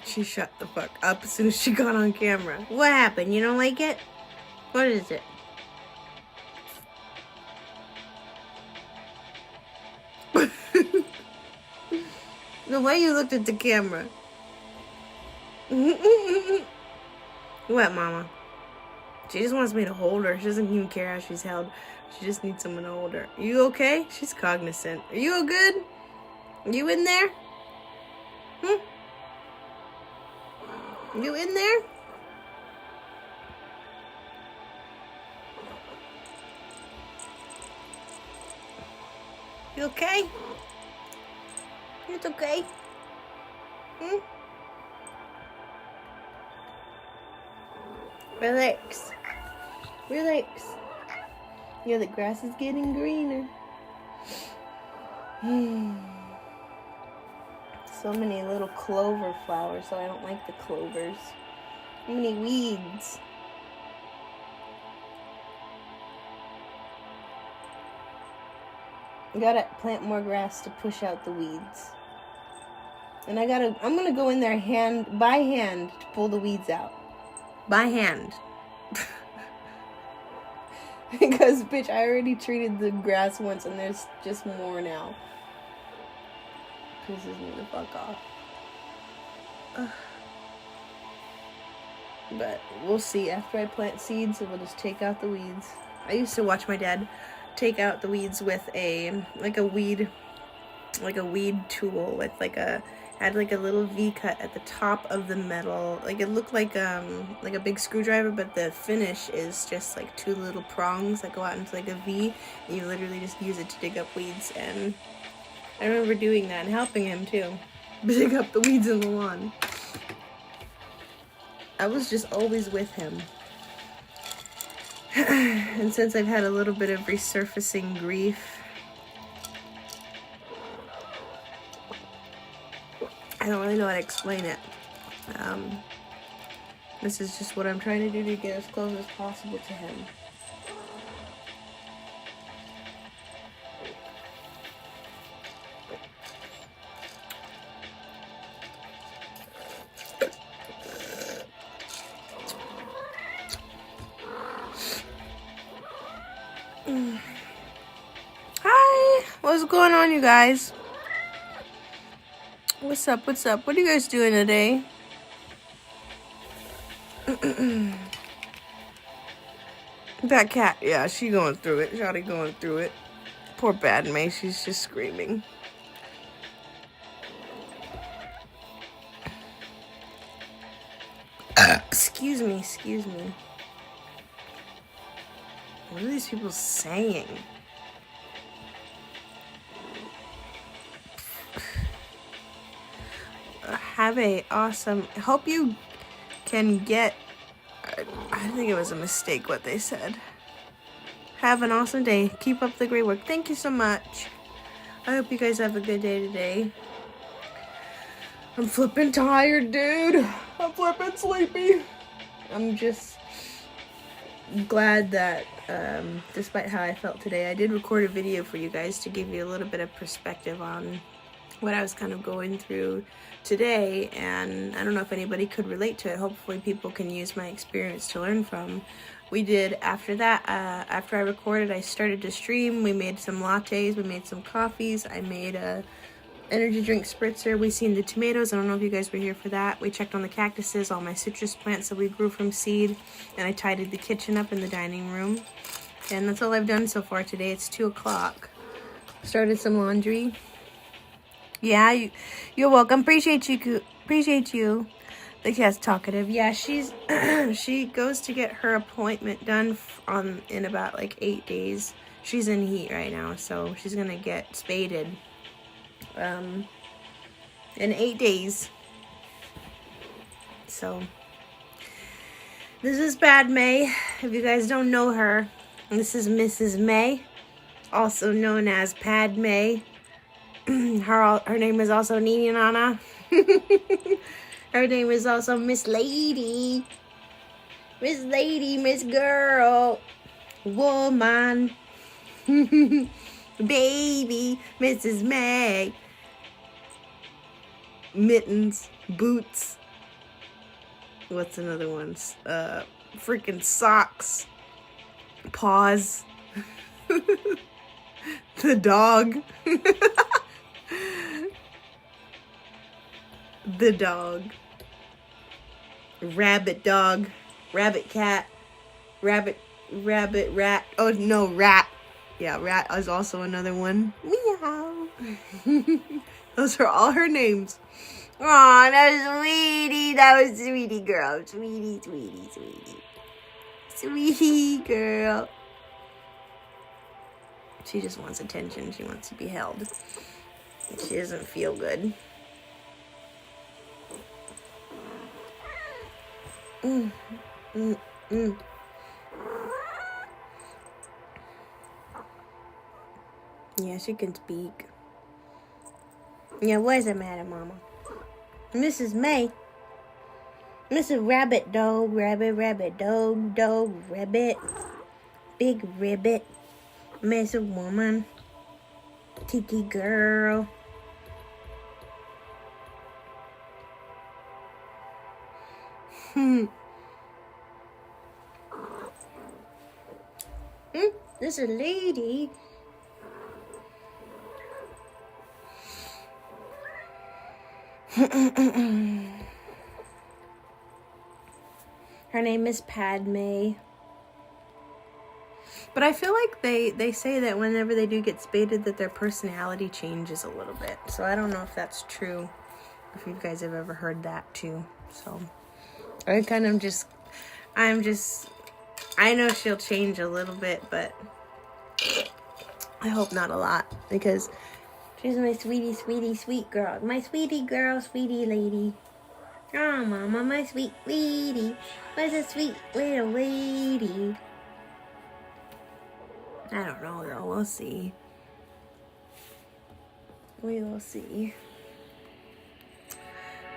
She shut the fuck up as soon as she got on camera. What happened? You don't like it? What is it? The way you looked at the camera. What, Mama? She just wants me to hold her. She doesn't even care how she's held. She just needs someone to hold her. You okay? She's cognizant. Are you all good? You in there? You in there? You okay? It's okay. Relax. Relax. Yeah, the grass is getting greener. So many little clover flowers, so I don't like the clovers. Too many weeds. I gotta plant more grass to push out the weeds. And I'm gonna go in there by hand to pull the weeds out. By hand. Because, bitch, I already treated the grass once and there's just more now. Pisses me the fuck off. But we'll see. After I plant seeds, we'll just take out the weeds. I used to watch my dad take out the weeds with a weed tool with had a little V cut at the top of the metal. Like, it looked like a big screwdriver, but the finish is just like two little prongs that go out into like a V. And you literally just use it to dig up weeds. And I remember doing that and helping him too. Dig up the weeds in the lawn. I was just always with him. And since I've had a little bit of resurfacing grief, I don't really know how to explain it. This is just what I'm trying to do to get as close as possible to him. Hi, what's going on, you guys? What's up? What are you guys doing today? That cat, yeah, she going through it. Shawty going through it. Poor Padme, she's just screaming. Excuse me. What are these people saying? Have a awesome... Hope you can get... I think it was a mistake what they said. Have an awesome day. Keep up the great work. Thank you so much. I hope you guys have a good day today. I'm flipping tired, dude. I'm flipping sleepy. I'm just glad that despite how I felt today, I did record a video for you guys to give you a little bit of perspective on what I was kind of going through today, and I don't know if anybody could relate to it. Hopefully people can use my experience to learn from. We did, after that, after I recorded, I started to stream. We made some lattes, we made some coffees, I made a energy drink spritzer. We seen the tomatoes. I don't know if you guys were here for that. We checked on the cactuses, all my citrus plants that we grew from seed, and I tidied the kitchen up in the dining room. And that's all I've done so far today. It's 2 o'clock. Started some laundry. Yeah, you're welcome. Appreciate you. The cat's talkative. Yeah, she's she goes to get her appointment done in about like 8 days. She's in heat right now, so she's gonna get spaded. In 8 days. So this is Padme. If you guys don't know her, this is Mrs. May, also known as Padme. Her name is also Nini Nana. Her name is also Miss Lady. Miss Lady, Miss Girl, Woman, Baby, Mrs. May. Mittens, boots. What's another one? Freaking socks. Paws. The dog. The dog. Rabbit dog. Rabbit cat. Rabbit rat. Oh no, rat. Yeah, rat is also another one. Meow. Those are all her names. Aw, that was sweetie. That was sweetie girl. Sweetie. Sweetie girl. She just wants attention. She wants to be held. She doesn't feel good. Yeah, she can speak. Yeah, what's the matter, Mama? Mrs. May. Mrs. Rabbit, dog, rabbit, dog, rabbit. Big ribbit. Mrs. Woman. Tiki girl. This is a lady. Her name is Padme. But I feel like they say that whenever they do get spaded that their personality changes a little bit. So I don't know if that's true. If you guys have ever heard that too. So I kind of I know she'll change a little bit, but I hope not a lot, because she's my sweetie, sweet girl. My sweetie girl, sweetie lady. Oh, Mama, my sweetie. What's a sweet little lady? I don't know, though. We'll see. We will see.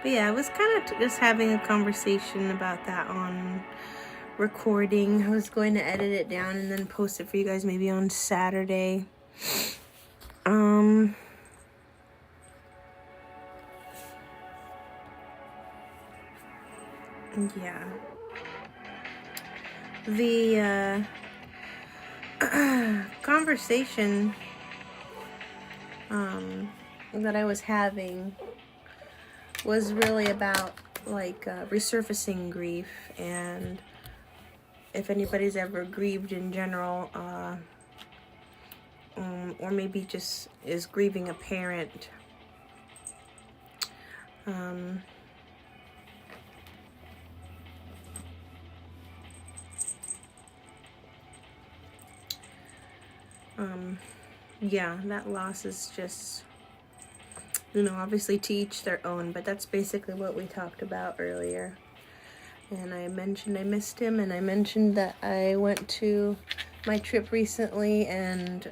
But yeah, I was kind of just having a conversation about that on recording. I was going to edit it down and then post it for you guys maybe on Saturday. Yeah. conversation that I was having was really about like resurfacing grief, and if anybody's ever grieved in general, or maybe just is grieving a parent. Yeah, that loss is just, obviously to each their own, but that's basically what we talked about earlier. And I mentioned I missed him, and I mentioned that I went to my trip recently and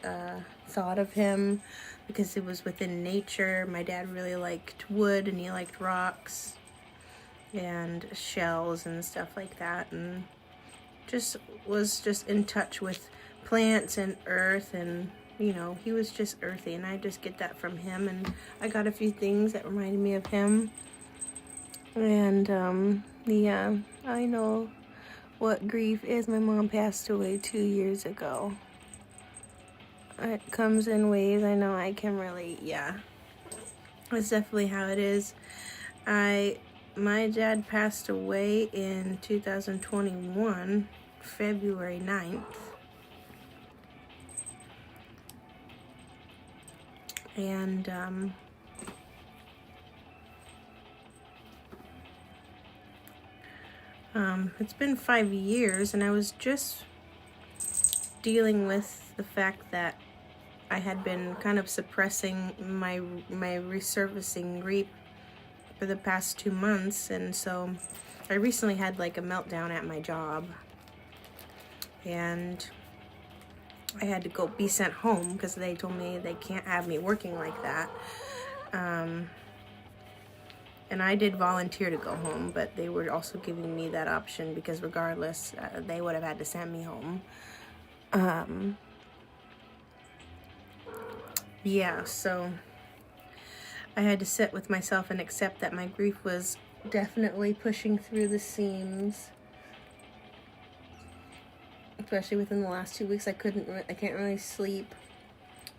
thought of him because it was within nature. My dad really liked wood, and he liked rocks and shells and stuff like that, and was in touch with plants and earth, and he was just earthy, and I just get that from him. And I got a few things that reminded me of him. And yeah, I know what grief is. My mom passed away 2 years ago. It comes in waves. I know I can relate. Yeah, that's definitely how it is. My dad passed away in 2021, February 9th. And it's been 5 years, and I was just dealing with the fact that I had been kind of suppressing my resurfacing grief for the past 2 months, and so I recently had like a meltdown at my job, and I had to go be sent home because they told me they can't have me working like that. And I did volunteer to go home, but they were also giving me that option because regardless, they would have had to send me home. Yeah, so I had to sit with myself and accept that my grief was definitely pushing through the seams. Especially within the last 2 weeks, I can't really sleep.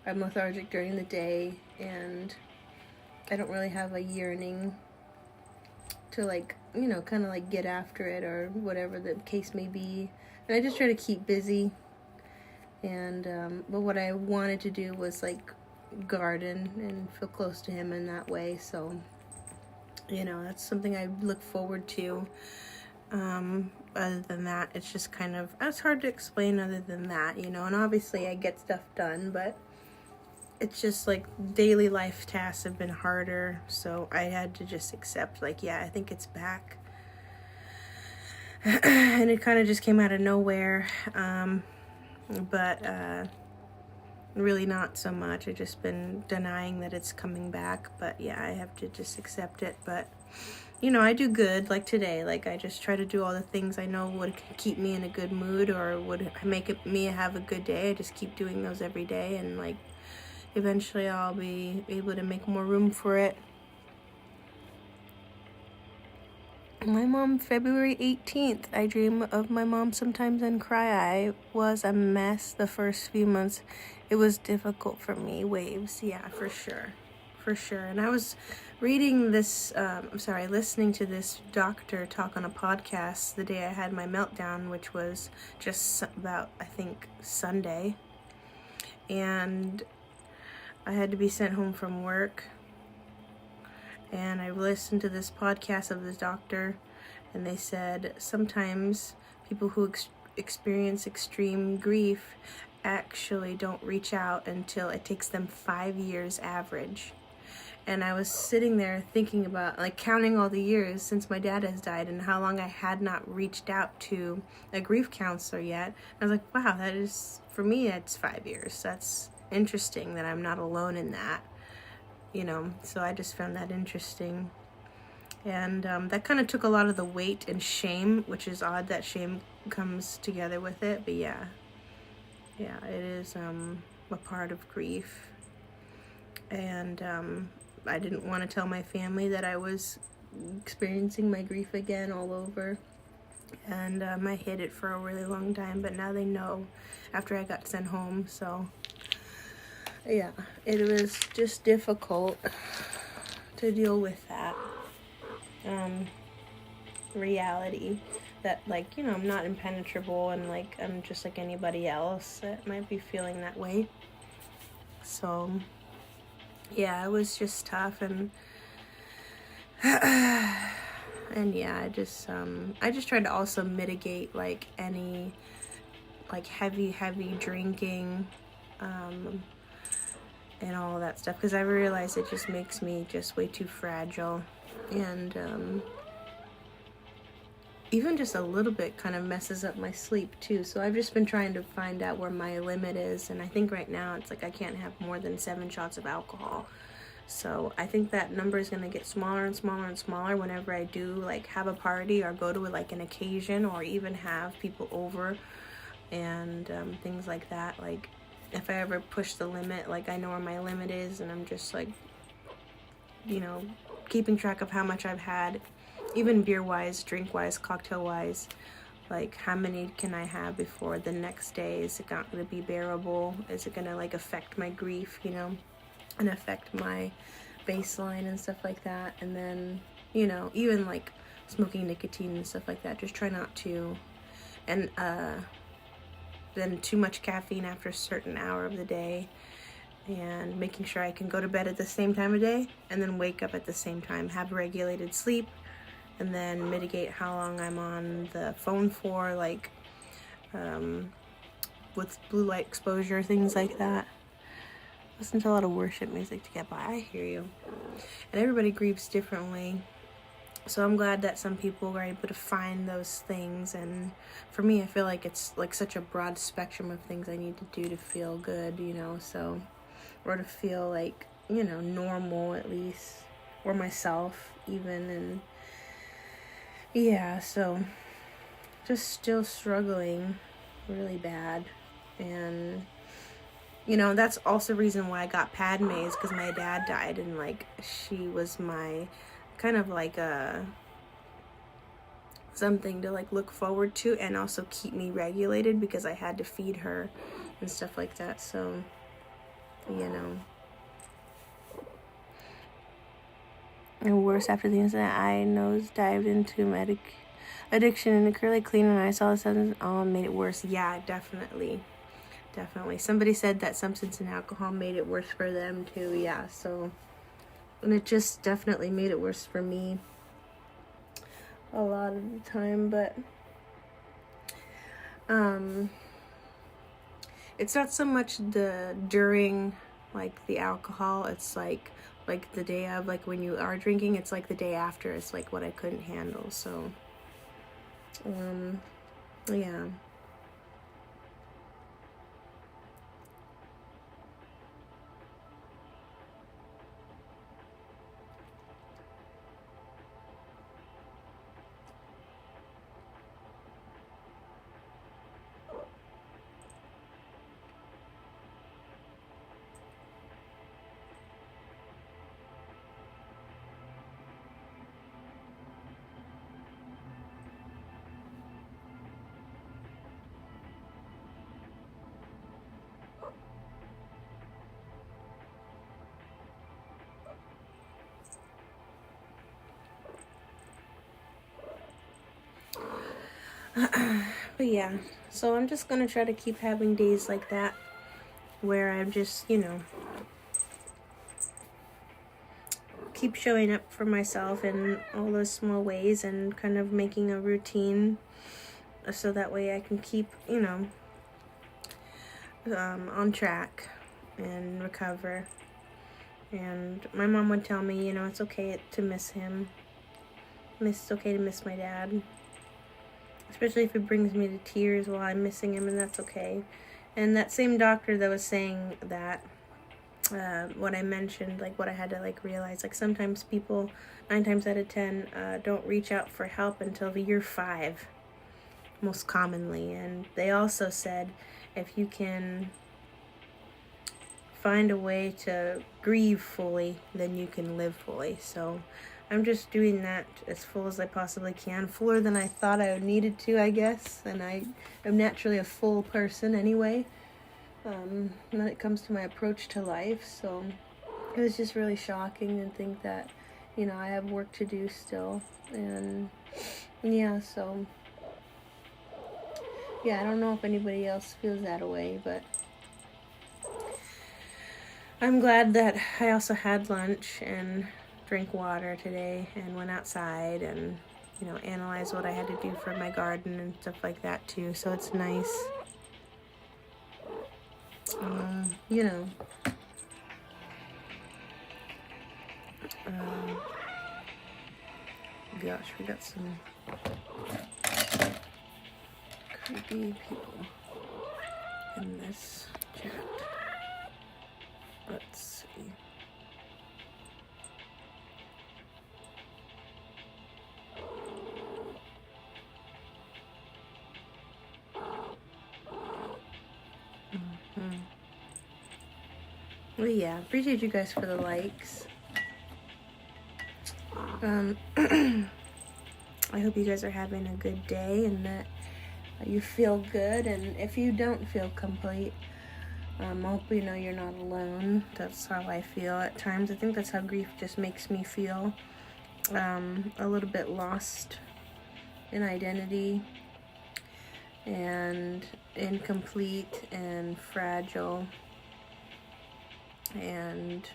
I'm lethargic during the day, and I don't really have a yearning to kind of like get after it or whatever the case may be. And I just try to keep busy. And but what I wanted to do was like garden and feel close to him in that way. So that's something I look forward to. Other than that, it's just it's hard to explain other than that, and obviously I get stuff done, but it's just like daily life tasks have been harder, so I had to just accept, I think it's back. And it kind of just came out of nowhere, but really not so much. I've just been denying that it's coming back, but yeah, I have to just accept it. But I do good, like today. I just try to do all the things I know would keep me in a good mood or would make me have a good day. I just keep doing those every day, and eventually I'll be able to make more room for it. My mom, February 18th. I dream of my mom sometimes and cry. I was a mess the first few months. It was difficult for me. Waves. Yeah, for sure. And I was reading this, listening to this doctor talk on a podcast the day I had my meltdown, which was just about, I think, Sunday. And I had to be sent home from work. And I listened to this podcast of this doctor, and they said sometimes people who experience extreme grief actually don't reach out until it takes them 5 years average. And I was sitting there thinking about, counting all the years since my dad has died and how long I had not reached out to a grief counselor yet. I was like, wow, that is, for me, that's 5 years. That's interesting that I'm not alone in that. So I just found that interesting. And that kind of took a lot of the weight and shame, which is odd that shame comes together with it. But yeah, it is a part of grief. And I didn't want to tell my family that I was experiencing my grief again all over. And I hid it for a really long time, but now they know after I got sent home. So yeah, it was just difficult to deal with that reality that, like, you know, I'm not impenetrable, and like I'm just like anybody else that might be feeling that way. So yeah, it was just tough. And and yeah, I just tried to also mitigate like any like heavy drinking and all of that stuff, because I realized it just makes me just way too fragile. And even just a little bit kind of messes up my sleep too. So I've just been trying to find out where my limit is, and I think right now it's like I can't have more than 7 shots of alcohol. So I think that number is going to get smaller and smaller and smaller whenever I do like have a party or go to like an occasion, or even have people over and things like that. Like if I ever push the limit, like I know where my limit is, and I'm just like, you know, keeping track of how much I've had, even beer wise, drink wise, cocktail wise. Like how many can I have before the next day? Is it not going to be bearable? Is it going to like affect my grief, you know, and affect my baseline and stuff like that? And then, you know, even like smoking nicotine and stuff like that, just try not to. And then too much caffeine after a certain hour of the day, and making sure I can go to bed at the same time of day and then wake up at the same time, have regulated sleep, and then mitigate how long I'm on the phone for, like with blue light exposure, things like that. Listen to a lot of worship music to get by. I hear you. And everybody grieves differently. So I'm glad that some people were able to find those things. And for me, I feel like it's like such a broad spectrum of things I need to do to feel good, you know, so, or to feel like, you know, normal at least, or myself even. And yeah, so just still struggling really bad. And you know, that's also the reason why I got Padme's, because my dad died, and like she was my kind of like a something to like look forward to, and also keep me regulated, because I had to feed her and stuff like that. So, you know. And worse, after the incident, I nosedived into addiction and acrylic clean, and I saw the substance. Oh, it made it worse. Yeah, definitely. Somebody said that substance and alcohol made it worse for them too. Yeah, so, and it just definitely made it worse for me a lot of the time. But it's not so much the during, like the alcohol, it's like the day of, like when you are drinking, it's like the day after, it's like what I couldn't handle. So yeah. But yeah, so I'm just gonna try to keep having days like that where I'm just, you know, keep showing up for myself in all those small ways, and kind of making a routine so that way I can keep, you know, on track and recover. And my mom would tell me, you know, it's okay to miss him. It's okay to miss my dad. Especially if it brings me to tears while I'm missing him, and that's okay. And that same doctor that was saying that, what I mentioned, like what I had to like realize, like sometimes people, 9 times out of 10, don't reach out for help until year 5, most commonly. And they also said, if you can find a way to grieve fully, then you can live fully. So I'm just doing that as full as I possibly can. Fuller than I thought I needed to, I guess. And I am naturally a full person anyway, when it comes to my approach to life. So it was just really shocking and think that, you know, I have work to do still. And yeah, so yeah, I don't know if anybody else feels that way, but I'm glad that I also had lunch and drank water today and went outside and, you know, analyzed what I had to do for my garden and stuff like that too. So it's nice. You know, gosh, we got some creepy people in this chat. Let's see. Well, yeah, appreciate you guys for the likes. I hope you guys are having a good day and that you feel good. And if you don't feel complete, I hope you know you're not alone. That's how I feel at times. I think that's how grief just makes me feel. A little bit lost in identity and incomplete and fragile and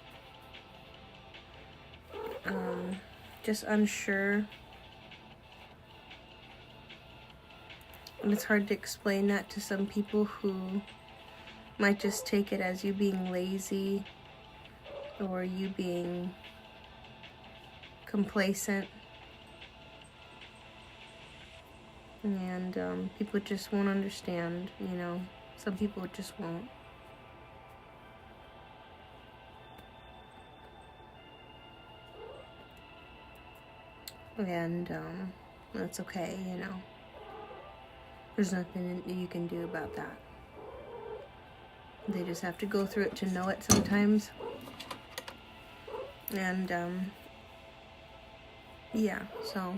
just unsure. And it's hard to explain that to some people who might just take it as you being lazy or you being complacent. And people just won't understand, you know. Some people just won't. And that's okay, you know. There's nothing you can do about that. They just have to go through it to know it sometimes. And yeah, so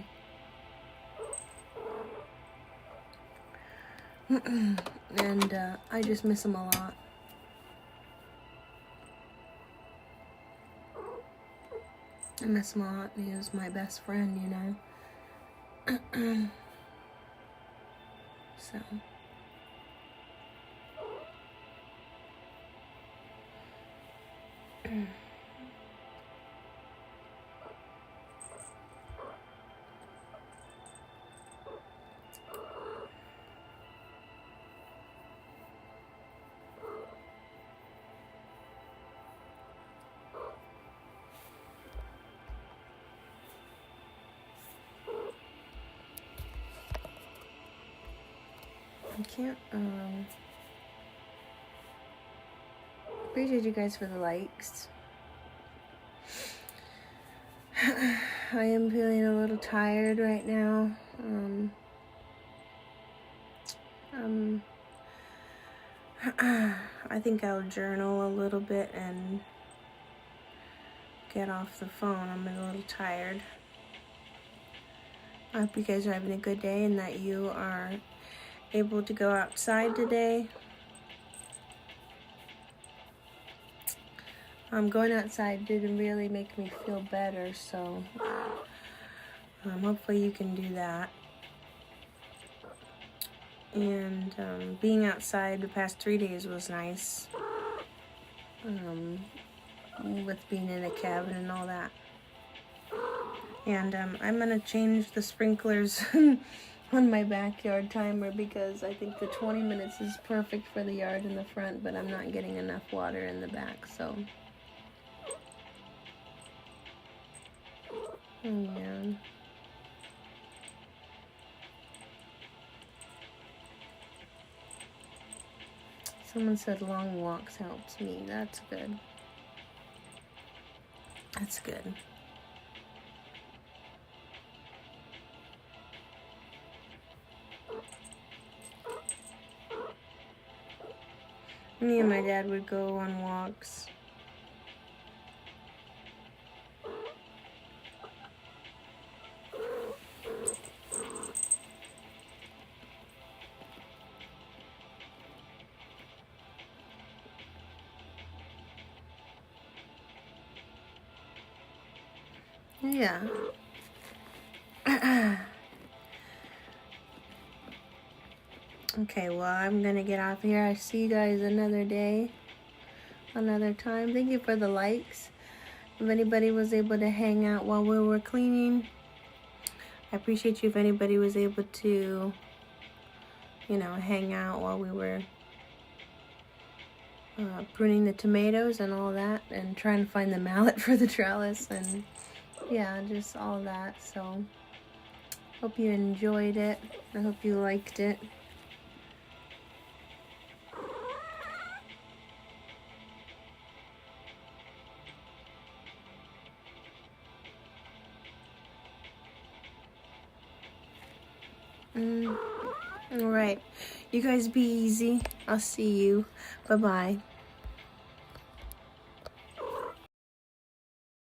and I just miss him a lot. I miss him a lot. He was my best friend, you know. So I can't appreciate you guys for the likes. I am feeling a little tired right now. I think I'll journal a little bit and get off the phone. I'm a little tired. I hope you guys are having a good day and that you are able to go outside today. Going outside didn't really make me feel better, so hopefully you can do that. And being outside the past 3 days was nice, with being in a cabin and all that. And I'm gonna change the sprinklers on my backyard timer because I think the 20 minutes is perfect for the yard in the front, but I'm not getting enough water in the back, so yeah. Someone said long walks helps me. That's good. That's good. Me and my dad would go on walks. Yeah. Okay, well, I'm gonna get off here. I see you guys another day, another time. Thank you for the likes. If anybody was able to hang out while we were cleaning, I appreciate you. If anybody was able to, hang out while we were pruning the tomatoes and all that, and trying to find the mallet for the trellis, and yeah, just all that. So, hope you enjoyed it. I hope you liked it. All right. You guys be easy. I'll see you. Bye-bye.